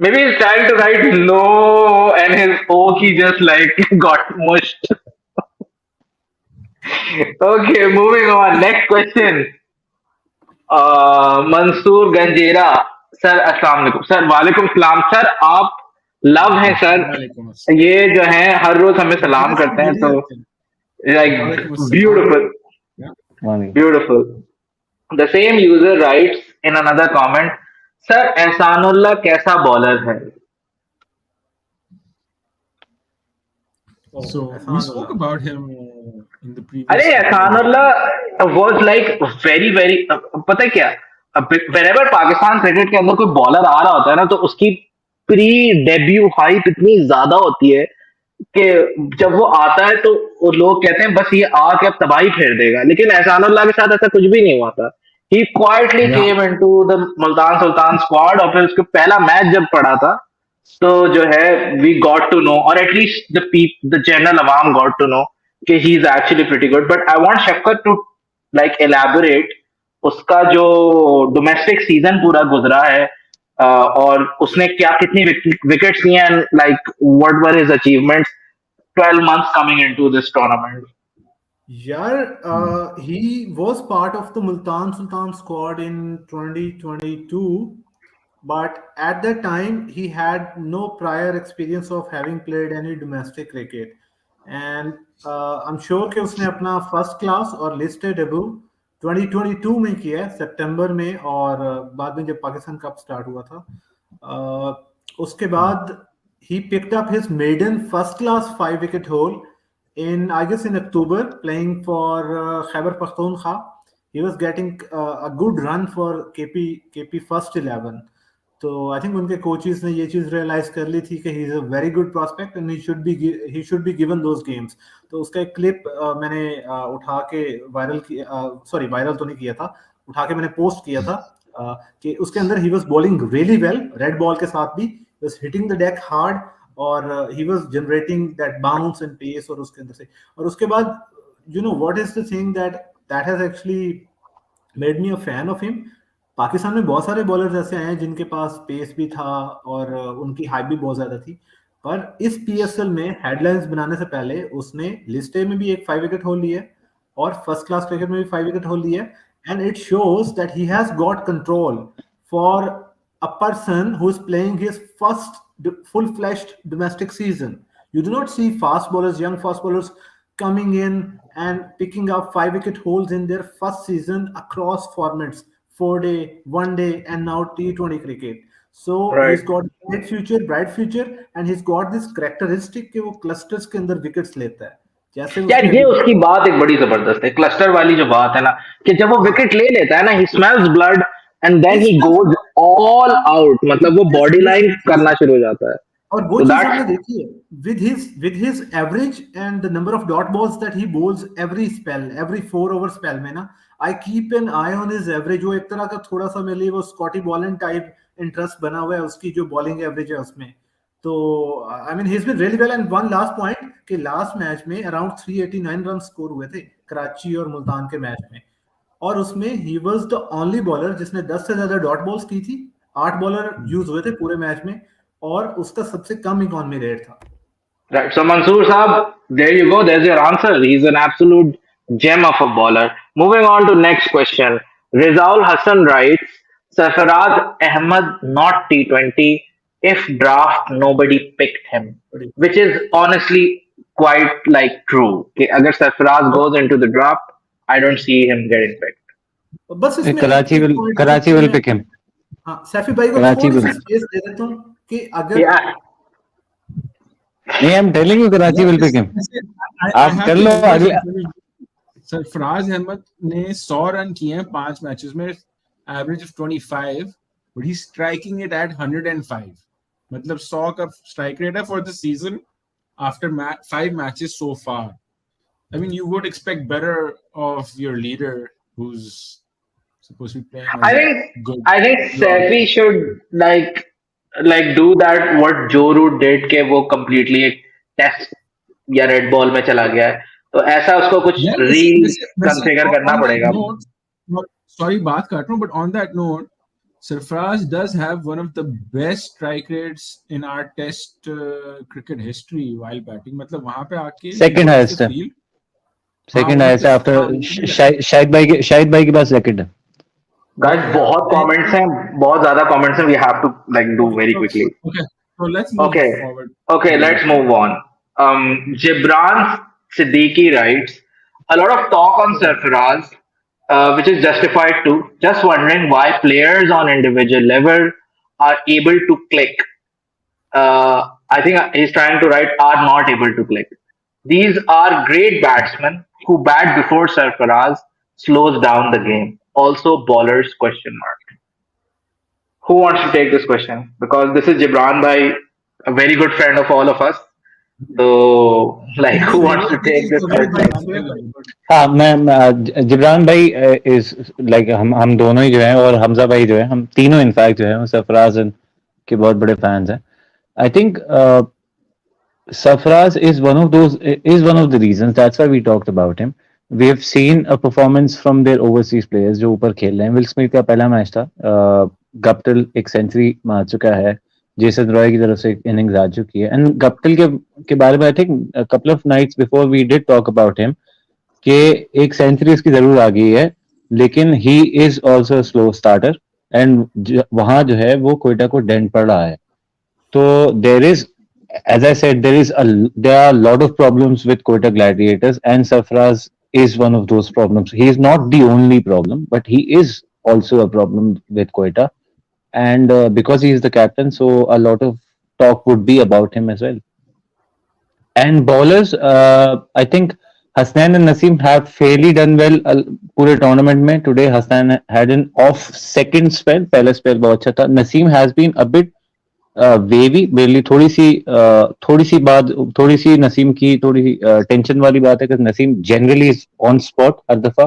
Maybe he's trying to write no and his O key just like got mushed. Okay, moving on. Next question. Mansoor Ganjera sir, अस्सलाम वालेकुम सर। वालेकुम सलाम सर, आप लव हैं सर, वालेकुम अस्सलाम। ये जो है हर रोज हमें सलाम मेरे से करते हैं, मेरी तो अच्छी लाइक वालेकुम अस्सलाम। ब्यूटिफुल, पानी। Beautiful. The same user writes in another comment, sir, Ehsanullah कैसा बॉलर है? So we spoke Ehsanullah. about him in the अरे previous episode. Ehsanullah was like very very, पता है क्या, whenever पाकिस्तान क्रिकेट के अंदर कोई बॉलर आ रहा होता है ना, तो उसकी प्री डेब्यू हाइप इतनी ज्यादा होती है कि जब वो आता है तो वो लोग कहते हैं बस ये आके अब तबाही फेर देगा, लेकिन एहसानुल्लाह के साथ ऐसा कुछ भी नहीं हुआ था। He quietly Yeah. Came into the Multan Sultan squad, और फिर उसका पहला मैच जब पड़ा था, तो जो है वी गॉट टू नो, और एटलीस्ट द जनरल अवाम गॉट टू नो कि he is actually pretty good. But I want Shafqat to like elaborate उसका जो डोमेस्टिक सीजन पूरा गुजरा है, और उसने क्या कितनी विकेट्स लिए, and like what were his achievements 12 months coming into this tournament. Yeah, he was part of the Multan Sultan squad in 2022, but at that time he had no prior experience of having played any domestic cricket. And I'm sure कि उसने अपना first class और listed debut 2022 में किया है, सितंबर में, और बाद में जब पाकिस्तान कप स्टार्ट हुआ था, उसके बाद he picked up his maiden first class 5 wicket haul in, I guess, in October, playing for Khyber Pakhtunkhwa. He was getting a good run for KP first 11. तो आई थिंक उनके coaches ने ये चीज realise कर ली थी कि he is a very good prospect and he should be given those games. तो उसका एक क्लिप मैंने उठा के वायरल किया, सॉरी वायरल तो नहीं किया था, उठा के मैंने पोस्ट किया था, कि उसके अंदर he was bowling really well, red ball के साथ भी was hitting the deck hard, और he was generating that bounce and pace, और उसके अंदर से, और उसके बाद what is the thing that has actually made me a fan of him? Pakistan में बहुत सारे बॉलर्स ऐसे आए हैं जिनके पास पेस भी था और उनकी हाइट भी बहुत ज्यादा थी, पर इस पीएसएल में हेडलाइंस बनाने से पहले उसने लिस्ट ए में भी एक 5 विकेट होल लिया और फर्स्ट क्लास क्रिकेट में भी 5 विकेट होल लिया, and it shows that he has got control for a person who is playing his first full-fledged domestic season. You do not see fast bowlers, young fast bowlers, coming in and picking up 5 wicket holes in their first season across formats, 4-day, 1-day, and now T20 cricket. So Right. he's got great future, bright future, and he's got this characteristic कि वो clusters के अंदर wickets लेता है, जैसे यार उसने ये अभी उसकी बात एक बड़ी जबरदस्त है, क्लस्टर वाली जो बात है ना, कि जब वो हाँ, विकेट ले लेता है ना, he smells blood and then he he smells goes blood. All out, मतलब वो Yes, body yes, line yes, yes. करना शुरू हो जाता है। और वो तो चीज हमने दैट्स देखी है with his average and the number of dot balls that he bowls every spell, every 4 over spell में ना, I keep an eye on his average. वो एक तरह का थोड़ा सा मेरे लिए वो स्कॉटी बॉलन टाइप इंटरेस्ट बना हुआ है उसकी जो बॉलिंग एवरेज है उसमें। तो I mean he is been really well, and one last point कि लास्ट मैच में अराउंड 389 रन स्कोर हुए थे कराची और मुल्तान के मैच में, और उसमें he was the only bowler जिसने 10 से ज्यादा डॉट बॉल्स की थी। 8 बॉलर यूज हुए थे पूरे मैच में, और उसका सबसे कम इकॉनमी रेट था। Right. So Mansoor Saab, there you go. There's your answer. He's an absolute gem of a bowler. Moving on to next question. Rizaul Hassan writes, Sarfaraz Ahmed not T20. If draft nobody picked him, which is honestly quite like true. Okay, agar Sarfaraz goes into the draft, I don't see him getting picked. बस इसमें Karachi will pick him. हाँ, सैफी भाई को Karachi थोड़ी will. C space दे देता हूँ कि अगर Yeah. नहीं, I'm telling you, Karachi will pick him. आप कर लो अगले. सरफराज अहमद ने 100 रन किए हैं 5 मैचेस में, average of 25, but he striking it at 105, मतलब 100 का स्ट्राइक रेट है for the season after 5 matches so far. I mean, you would expect better of your leader who's supposed to be playing as I think Saifi should like do that what Joe Root did के वो completely एक test या red ball में चला गया है, तो ऐसा उसको कुछ कंफिगर करना पड़ेगा. Sorry, बात काट रहा हूँ, but on that note, Sarfaraz does have one of the best strike rates in our test cricket history while batting. मतलब वहाँ पे आके second highest है. Second highest after शाहिद भाई के पास second है. Guys, बहुत comments हैं, बहुत ज़्यादा comments हैं. We have to like do very quickly. Okay, so let's move forward. Okay, let's move on. Gibran Siddiqui writes, a lot of talk on Sarfaraz, which is justified too. Just wondering why players on individual level are able to click. I think he's trying to write are not able to click. These are great batsmen who bat before Sarfaraz slows down the game. Also bowlers question mark. Who wants to take this question? Because this is Gibran bhai, a very good friend of all of us. So like who wants to take this question? हाँ, मैं जिब्रान भाई is like हम दोनों ही जो हैं, और हमजा भाई जो है, हम तीनों इनफैक्ट जो है सरफराज के बहुत बड़े फैंस हैं. I think Sarfaraz is one of the reasons. That's why we talked about him. We have seen a performance from their overseas players जो ऊपर खेल रहे हैं. विल स्मिथ का पहला मैच था, गप्टिल एक सेंचुरी मार चुका है, जेसन रॉय की तरफ से एक इनिंग्स आ चुकी है. एंड गप्टिल के बारे में I think couple of nights before we did talk about him कि एक सेंचुरी उसकी जरूर आ गई है, लेकिन he is also slow starter, and वहां जो है वो क्वेटा को डेंट पड़ रहा है. तो there is, as I said, there are a lot of problems with Quetta Gladiators, and Sarfaraz is one of those problems. He is not the only problem, but he is also a problem with Quetta, and because he is the captain, so a lot of talk would be about him as well. And bowlers, I think Hasnan and Naseem have fairly done well पूरे tournament में. Today Hasnan had an off second spell, पहला spell बहुत अच्छा था. Naseem has been a bit wavy, मेरे लिए थोड़ी सी नसीम की थोड़ी सी टेंशन वाली बात है कि Naseem generally is on spot हर दफा,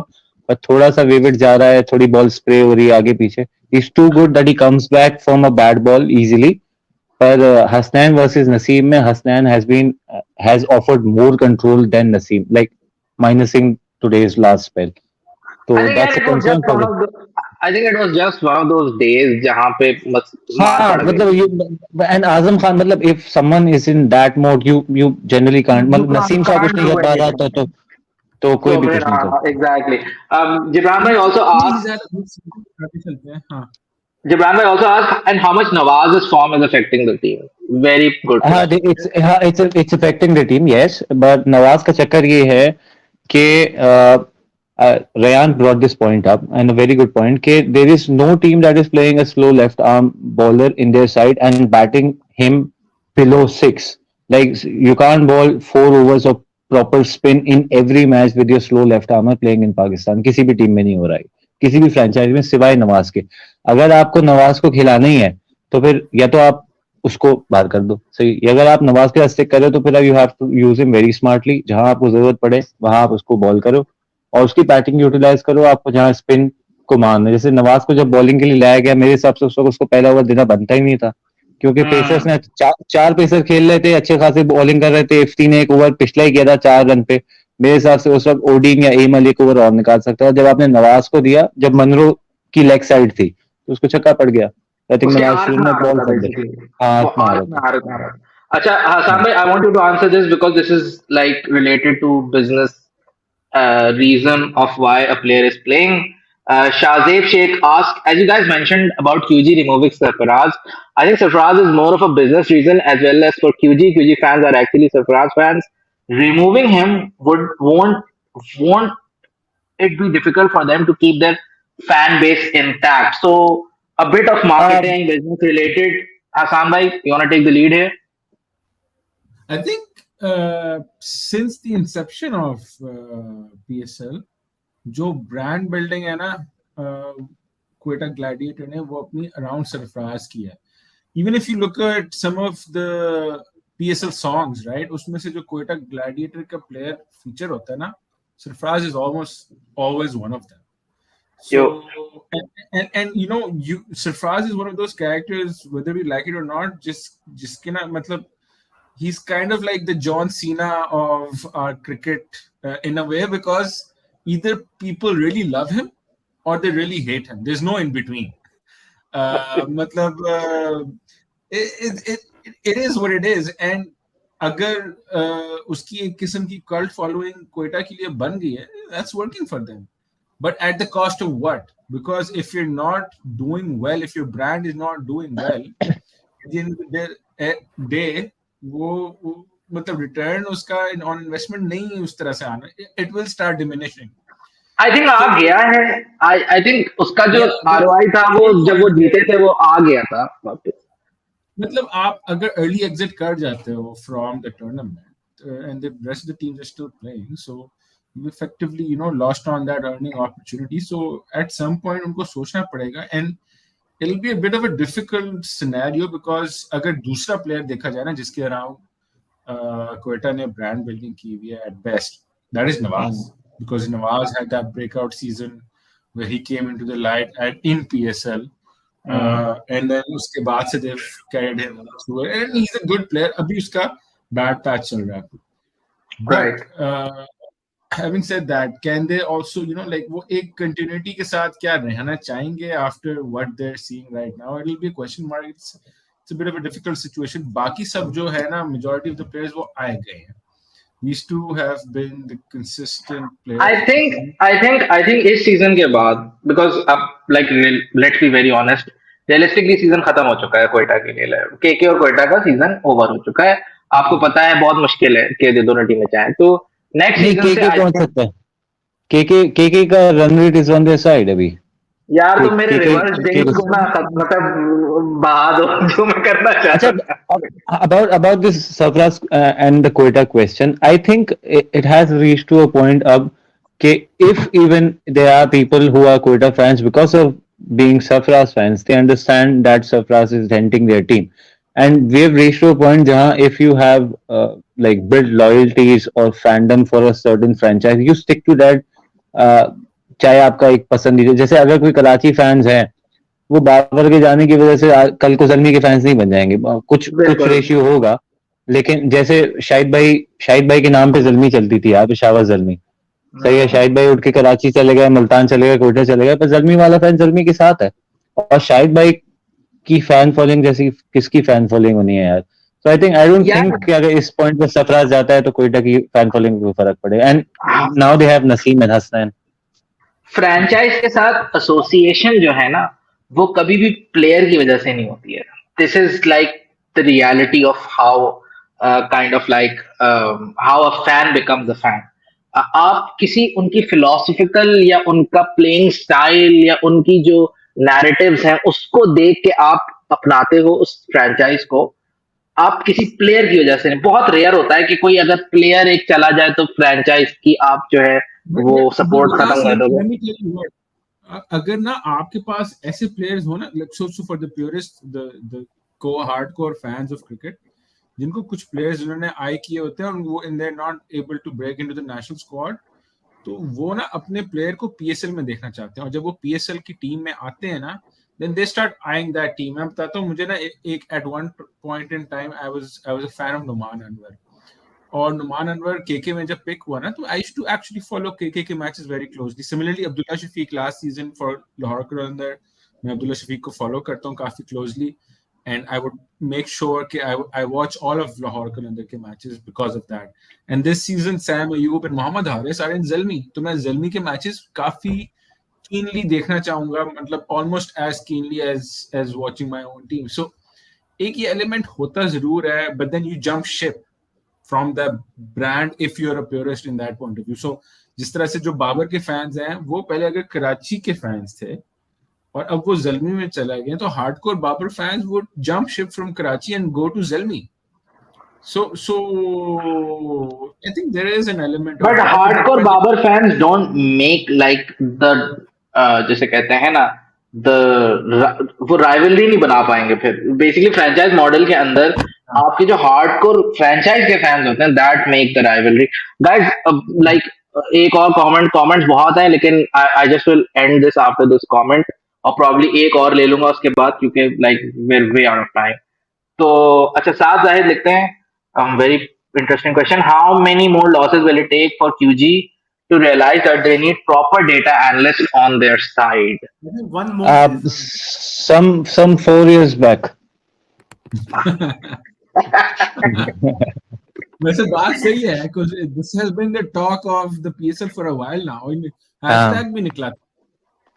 पर थोड़ा सा वेवेट जा रहा है, थोड़ी बॉल स्प्रे हो रही है आगे पीछे. Is too good that he comes back from a bad ball easily. पर हसनैन वर्सेस नसीम में Hasnain has offered more control than Naseem, like minusing today's last spell. तो that's a concern for me. I think it was just one of those days जहाँ पे हाँ, मतलब and Azam Khan, मतलब if someone is in that mode, you generally can't, मतलब नसीम का कुछ नहीं कर पा रहा था तो कोई भी कुछ नहीं कर. Exactly. Gibran bhai also asked. Gibran bhai also asked, and how much Nawaz's form is affecting the team? Very good. It's affecting the team, yes, but Nawaz का चक्कर ये है कि Rayan brought this point up, and a very good point. There is no team that is playing a slow left arm bowler in their side and batting him below 6. Like you can't bowl 4 overs of proper spin in every match with your slow left armer playing in Pakistan. किसी भी team में नहीं हो रहा है, किसी भी franchise में सिवाय नवाज के. अगर आपको नवाज को खिलाना ही है तो फिर या तो आप उसको बाहर कर दो, सही. अगर आप नवाज के रास्ते कर रहे हो तो फिर you have to use him very smartly. जहां आपको जरूरत पड़े वहां आप उसको बॉल करो और उसकी बैटिंग यूटिलाइज करो. आपको जहां स्पिन को मारना, जैसे नवाज को जब बॉलिंग के लिए लाया गया, मेरे हिसाब से उसको पहला ओवर देना बनता ही नहीं था, क्योंकि पेसर्स ने चार पेसर खेल रहे थे, अच्छे खासे बॉलिंग कर रहे थे. इफ्ती ने एक ओवर पिछला ही किया था 4 रन पे, मेरे हिसाब से उस वक्त ओडीन या एम अली को वो रन निकाल सकता है। जब आपने नवाज को दिया, जब मनरो की लेग साइड थी, तो उसको छक्का पड़ गया। आई थिंक उसके नवाज आर्क शरीफ में ने आ रहा बॉल था कर दी। बेसिकली, हाँ, वो हाथ में आ आर्क रहा में था। आ रहा था। अच्छा हसन हाँ। भाई, I want you to answer this because this is like related to business reason of why a player is playing. Shazeb Sheikh asked, as you guys mentioned about QG removing Sarfaraz, I think Sarfaraz is more of a business reason as well as for QG. QG fans are actually Sarfaraz fans. Removing him won't it be difficult for them to keep their fan base intact? So a bit of Um, marketing, business related. Hassan bhai, you wanna take the lead here? I think since the inception of PSL, जो brand building है ना, Quetta gladiator ने वो अपनी around Sarfaraz की है. Even if you look at some of the PSL songs, right, उसमें से जो क्वेटा ग्लैडिएटर का player feature होता है ना, Sarfaraz is almost always one of them. Yo, So and you know, you Sarfraz is one of those characters, whether we like it or not, just na matlab, he's kind of like the John Cena of our cricket in a way, because either people really love him or they really hate him. There's no in between. Matlab, it is what it is. And अगर उसकी एक किस्म की cult following Quetta के लिए बन गई है, that's working for them. But at the cost of what? Because if you're not doing well, if your brand is not doing well, at the end of the day वो मतलब return उसका on investment नहीं उस तरह से आना, it will start diminishing. I think आ तो गया है। आई थिंक उसका जो या आरओआई था वो जब वो जीते थे वो आ गया था वापस। मतलब आप अगर अर्ली एग्जिट कर जाते हो from the tournament and the rest of the teams are still playing, so you effectively lost on that earning opportunity. So at some point उनको सोचना पड़ेगा, and it'll be a bit of a difficult scenario because अगर दूसरा player देखा जाए ना जिसके around Quetta ने ब्रांड बिल्डिंग की हुई है, at best that is Nawaz, because Nawaz had that breakout season where he came into the light in PSL, and then उसके बाद से they've carried him through it, and he's a good player. अभी उसका bad patch चल रहा है, right. but having said that, can they also like वो एक continuity के साथ क्या रहना चाहेंगे after what they're seeing right now? It'll be a question mark. It's a bit of a difficult situation. बाकी सब जो है ना, majority of the players वो आए गए हैं. These two have been the consistent players. I think इस सीजन के बाद, बिकॉज अब like let's be very honest, realistically season खत्म हो चुका है क्वेटा के लिए। केके और क्वेटा का सीजन ओवर हो चुका है। आपको पता है बहुत मुश्किल है कि दोनों टीमें चाहें, तो नेक्स्ट नहीं, सीजन से केके आई पहुंच थिंक। सकता है। केके का run rate is on their side अभी। यार तुम मेरे केके रिवर्स डेट को ना मतलब बहा दो जो मैं करना अच्छा, चाहता था। about this Sarfraz and the Quetta question, I think it has reached to a point अब कि if even there are people who are Quetta fans because of being Sarfraz fans, they understand that Sarfraz is renting their team, and we have reached to a point जहाँ if you have like built loyalties or fandom for a certain franchise, you stick to that. चाहे आपका एक पसंदीदा, जैसे अगर कोई Karachi fans है, वो बाबर के जाने की वजह से कल को जल्मी के फैंस नहीं बन जाएंगे। कुछ बिल्कुल। रेशियो होगा, लेकिन जैसे शाहिद भाई के नाम पे जल्मी चलती थी यहाँ पे, शाहबाज जल्मी। सही है, शाहिद भाई उठ के कराची चले गए, मुल्तान चले गए, कोयटा चले गए, पर जल्मी वाला फैन जल्मी के साथ है। और शाहिद भाई की फैन फॉलोइंग जैसी किसकी फैन फॉलोइंग होनी है यार। तो आई डोंट यार थिंक कि अगर इस पॉइंट पे सरफराज जाता है तो कोयटा की फैन फॉलोइंग को फर्क पड़ेगा। And now they have Naseem and Hasnain. Franchise के साथ एसोसिएशन जो है ना, वो कभी भी प्लेयर की वजह से नहीं होती है। This is like the reality of how kind of like how a fan becomes a fan. आप किसी उनकी फिलोसफिकल या उनका प्लेइंग स्टाइल या उनकी जो नैरेटिव्स हैं उसको देख के आप अपनाते हो उस फ्रैंचाइज को, आप किसी प्लेयर की वजह से नहीं। बहुत रेयर होता है कि कोई अगर प्लेयर एक चला जाए तो फ्रैंचाइज की आप जो है But वो yeah, सपोर्ट खत्म Waqas, कर दोगे। let me tell you what. अगर ना आपके पास ऐसे प्लेयर्स हो ना, like so for the purist, the core hardcore fans of cricket, जिनको कुछ प्लेयर्स जिन्होंने आई किए होते हैं और वो इन there not able to break into the national squad, तो वो ना अपने प्लेयर को पीएसएल में देखना चाहते हैं, और जब वो पीएसएल की टीम में आते हैं ना, then they start eyeing that team. मैं बताता हूँ, मुझे ना एक at one point in time I was a fan of Numan Anwar, और नुमान अनवर केके में जब पिक हुआ ना, तो I used to actually follow KK के matches very closely. Similarly Abdullah Shafique last season for Lahore Qalandar, मैं अब्दुल्ला शफीक को फॉलो करता हूँ काफी closely, and I would make sure कि I watch all of Lahore Qalandar के matches because of that. And this season Saim Ayub and Mohammad Haris are in Zalmi, तो मैं ज़ल्मी के मैचेस काफी कीनली देखना चाहूंगा, मतलब almost as keenly as watching my own team. So एक ये एलिमेंट होता जरूर है, but then you jump ship from the brand if you are a purist in that point of view. So जिस तरह से जो बाबर के फैंस हैं वो पहले अगर कराची के फैंस थे और अब वो ज़ल्मी में चला गए, तो hardcore Babar fans would jump ship from Karachi and go to Zalmi. So I think there is an element of But that. hardcore Babar fans don't make like the जैसे कहते हैं ना वो राइवलरी नहीं बना पाएंगे फिर. बेसिकली फ्रेंचाइज मॉडल के अंदर आपके जो हार्डकोर फ्रेंचाइज के फैंस होते हैं that make the rivalry. Guys like एक और कमेंट्स बहुत हैं, लेकिन I just will end this after this comment, और प्रॉब्ली एक और ले लूंगा उसके बाद क्योंकि like we're way out of time. तो अच्छा, साथ जाहिद लिखते हैं very interesting question. How many more losses will it take for QG to realize that they need proper data analysts on their side? One more Some 4 years back. वैसे बात सही है, because this has been the talk of the PSL for a while now. Hashtag भी निकला था.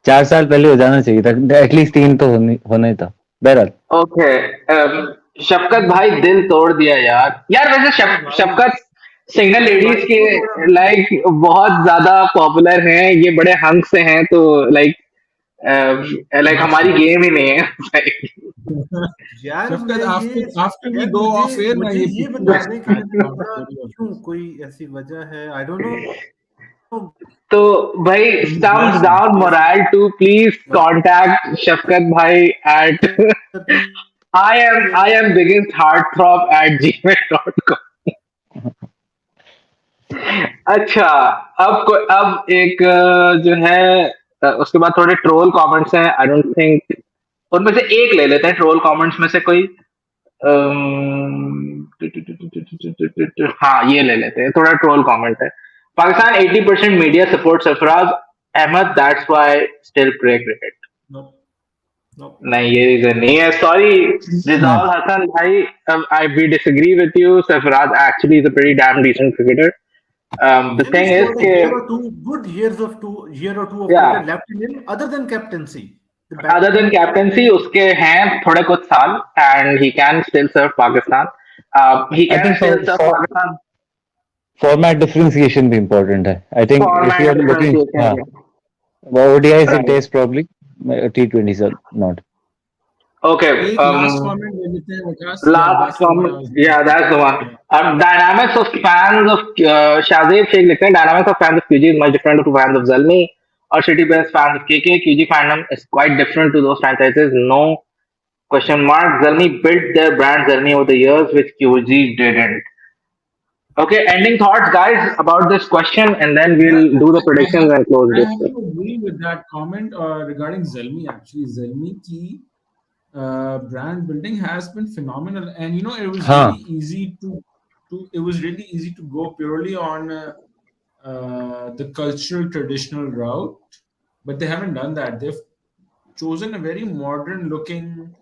4 साल पहले हो जाना चाहिए था, एटलीस्ट 3 तो होना ही था. बहरहाल ओके, शफकत भाई दिल तोड़ दिया यार वैसे शफकत सिंगल लेडीज के लाइक बहुत ज्यादा पॉपुलर हैं, ये बड़े हंग से हैं, तो लाइक हमारी गेम ही नहीं है. यार after we go off air, मैं ये बताने के लिए क्यों कोई ऐसी वजह है, आई डोंट नो. तो भाई thumbs down morale to please contact शफकत भाई at I am biggest heartthrob at gmail.com. अच्छा, अब एक जो है उसके बाद थोड़े ट्रोल कमेंट्स हैं. आई डोंट थिंक उनमें से एक ले लेते हैं ट्रोल कमेंट्स में से कोई. हाँ, ये ले लेते हैं. थोड़ा ट्रोल कमेंट है. Pakistan 80% media support Sarfaraz Ahmed, that's why still play cricket. नहीं, ये रीजन नहीं है. सॉरी रिजाल हसन भाई, I we disagree with you. Sarfaraz actually is a pretty damn decent cricketer. The thing is कि good year or two of cricket left in him other than captaincy. उसके हैं थोड़े कुछ साल, and he can still serve Pakistan. He can still serve Pakistan. Format differentiation भी important है. I think if you are looking ODIs in test probably, T20s are not. Okay. Last comment ले लेते हैं Waqas. Last comment. Yeah, that's the one. Dynamics of fans of Shahzeb Sheikh लिखते हैं, dynamics of fans of QG is much different to fans of Zalmi or city-based fans of KK. QG fandom is quite different to those franchises. No question mark. Zalmi built their brand Zalmi over the years, which QG didn't. Okay, ending thoughts, guys, about this question, and then we'll do the predictions and close this. I have to agree with that comment regarding Zalmi. Actually, Zalmi ki brand building has been phenomenal, and you know it was really easy to go purely on the cultural traditional route, but they haven't done that. They've chosen a very modern looking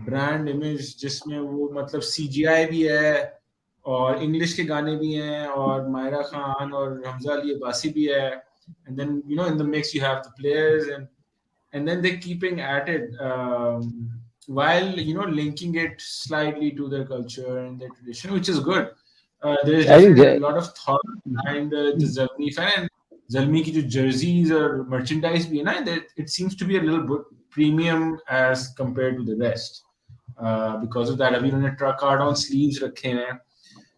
brand image जिसमें वो मतलब CGI भी है और English के गाने भी हैं और मायरा खान और हमजा अली अब्बासी भी है, and then you know in the mix you have the players, and then they're keeping at it while you know linking it slightly to their culture and their tradition, which is good. There's definitely a lot of thought behind the Zalmi fan. Zalmi की जो jerseys और merchandise भी है ना, it seems to be a little bit premium as compared to the rest. Because of that, अभी उन्होंने truck card on sleeves रखे हैं.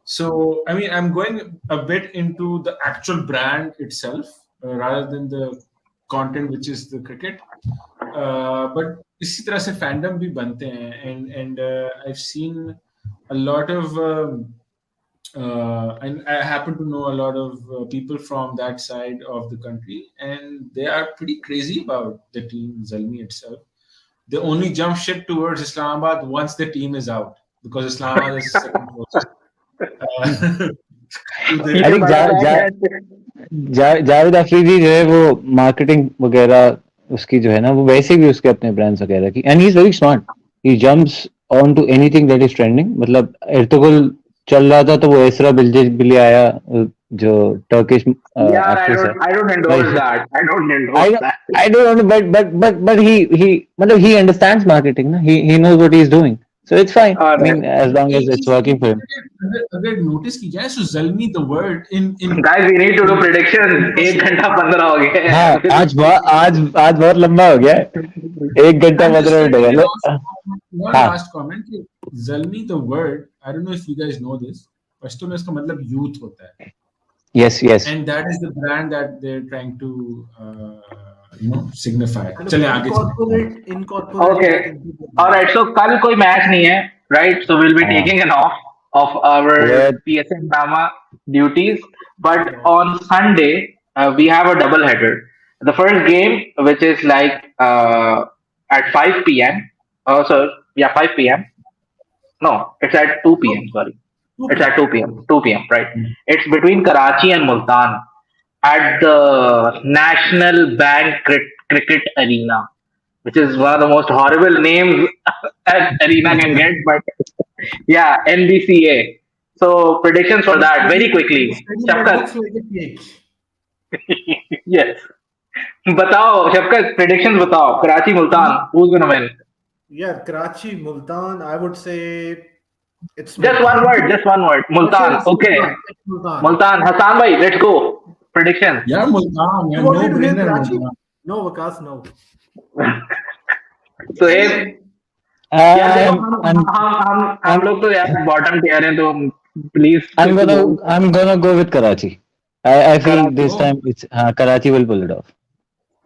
So I mean, I'm going a bit into the actual brand itself rather than the content which is the cricket. But इसी तरह से fandom भी बनते हैं, and I've seen a lot of and I happen to know a lot of people from that side of the country, and they are pretty crazy about the team Zalmi itself. They only jump ship towards Islamabad once the team is out, because Islamabad is second closest. उधर I think Javed Afridi जो है वो marketing वगैरह उसकी जो है ना वो वैसे भी उसके अपने ब्रांड्स वगैरह की and he is very smart he jumps on to anything that is trending मतलब एर्तुगरुल चल रहा था तो वो एसरा बिल्ले आया जो टर्किश एक्ट्रेस है I don't endorse that. I don't I endorse that. I don't know but he मतलब he understands marketing ना he knows what he is doing so it's fine All I right. mean as long as एक it's चीज working for him अगर notice की जाए so Zalmi the word in Guys, we need to do predictions. 1 घंटा 15 हो गए हाँ हैं. आज बहुत लंबा हो गया है 1 घंटा I'm just 15 मिनट हो saying, गया one हाँ last comment कि Zalmi the word, I don't know if you guys know this, Pashto में इसका मतलब youth होता है, yes and that is the brand that they're trying to signify. Kind of चले आगे चले. incorporate Okay. that into the All brand. right. So कल कोई मैच नहीं है, right? So we'll be हाँ taking an off of our with PSLnama duties. But Yeah. on Sunday, we have a double header. The first game, which is like at 5 p.m. Oh, so yeah, 5 p.m. No, it's at 2 p.m. Sorry, 2 it's at p.m. 2 p.m. 2 p.m. Right? It's between Karachi and Multan at the National Bank Cricket Arena, which is one of the most horrible names an arena can get. But yeah, NBCA. So predictions for The that very stadium, the quickly. stadium that Shafkat, looks like a cake. yes. बताओ Shafkat, predictions बताओ. Karachi Multan, who's gonna win? Yeah, Karachi, Multan. I would say it's Just one Multan. word, just one word. Okay, Multan. it's Okay. Multan. It's Multan. Multan. Hassan bhai, let's go. Predictions. Yeah, Multan, yeah, You wanted no to hear brainer, Karachi? Multan. No, Vikas, no. So I hey, mean, यार देखो I'm हम I'm हम हम हम I'm लोग तो यार bottom tier हैं तो प्लीज I'm कुछ gonna बोल. I'm gonna go with Karachi I feel Karachi. this Oh, time it's Karachi will pull it off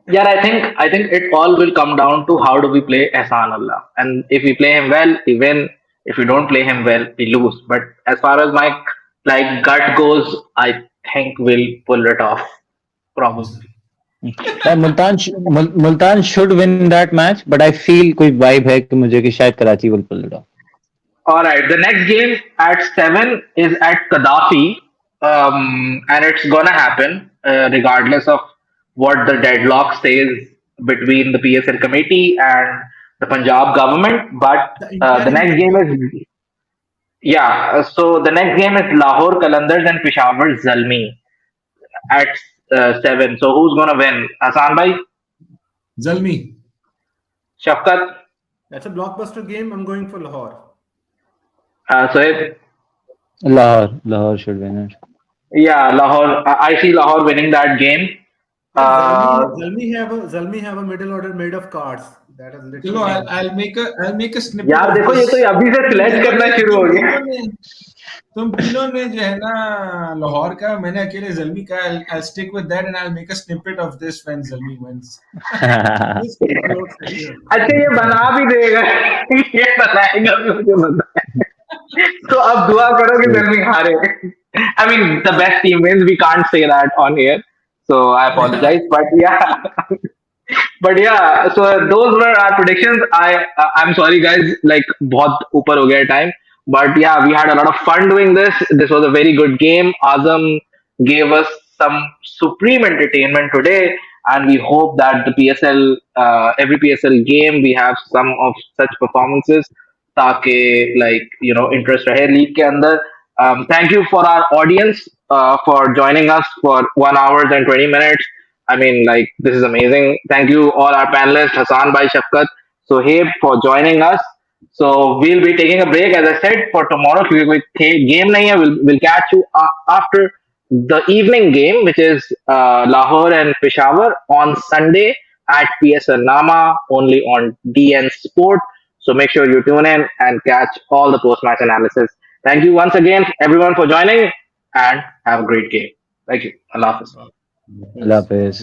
Yeah, I think it all will come down to how do we play Ehsan Allah. And if we play him well, we win. If we don't play him well, we lose. But as far as my like gut goes, I think we'll pull it off. Probably. Multan should win that match but I feel कोई vibe है कि मुझे कि शायद Karachi will pull it off All right. The next game at 7 is at Gaddafi. And it's gonna happen regardless of what the deadlock says between the PSL committee and the Punjab government. But the the interim next game deadlock. is yeah. So the next game is Lahore Qalandars and Peshawar Zalmi at 7. So who's gonna win? Hassan bhai, Zalmi. Shafkat, That's a blockbuster game. I'm going for Lahore. Sohaib. Lahore should win it Yeah, Lahore. I see Lahore winning that game. Yeah, Uh, Zalmi have a middle order made of cards. That is चलो, literally I'll make a snippet यार of देखो ये this. तो अभी से sledge करना शुरू हो गया. तुम तीनों ने जो है ना लाहौर का, मैंने अकेले जल्मी का. I'll stick with that and I'll make a snippet of this when Zalmi wins. this upload session. अच्छा ये बना भी देगा. ये बनाएगा भी मुझे पता है. तो अब दुआ करो कि जल्दी हारे. I mean the best team wins. We can't say that on here. So I apologize. But yeah. But yeah, so those were our predictions. I'm sorry guys, like बहुत ऊपर हो गया time. But yeah, we had a lot of fun doing this. This was a very good game. Azam gave us some supreme entertainment today, and we hope that the PSL, every PSL game, we have some of such performances. ताकि interest रहे league के अंदर. Thank you for our audience for joining us for 1 hour and 20 minutes. I mean, like, this is amazing. Thank you, all our panelists, Hassan Bhai, Shafqat, Sohaib, for joining us. So we'll be taking a break, as I said, for tomorrow. क्योंकि कोई game नहीं है. We'll catch you after the evening game, which is Lahore and Peshawar on Sunday at PSLnama, only on DN Sport. So make sure you tune in and catch all the post-match analysis. Thank you once again, everyone, for joining, and have a great game. Thank you. Allah Hafiz. Allah Hafiz.